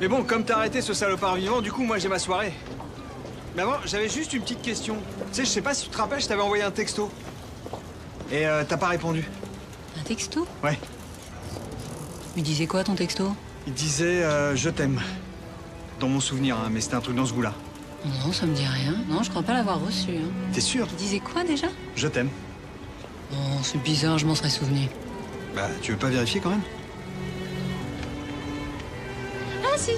Mais bon, comme t'as arrêté ce salopard vivant, du coup, moi, j'ai ma soirée. Mais avant, j'avais juste une petite question. Tu sais, je sais pas si tu te rappelles, je t'avais envoyé un texto. Et t'as pas répondu. Un texto? Ouais. Il disait quoi, ton texto? Il disait je t'aime. Dans mon souvenir, hein, mais c'était un truc dans ce goût-là. Non, ça me dit rien. Non, je crois pas l'avoir reçu. Hein. T'es sûr? Il disait quoi, déjà? Je t'aime. Oh, c'est bizarre, je m'en serais souvenu. Bah, tu veux pas vérifier quand même? Ah, si!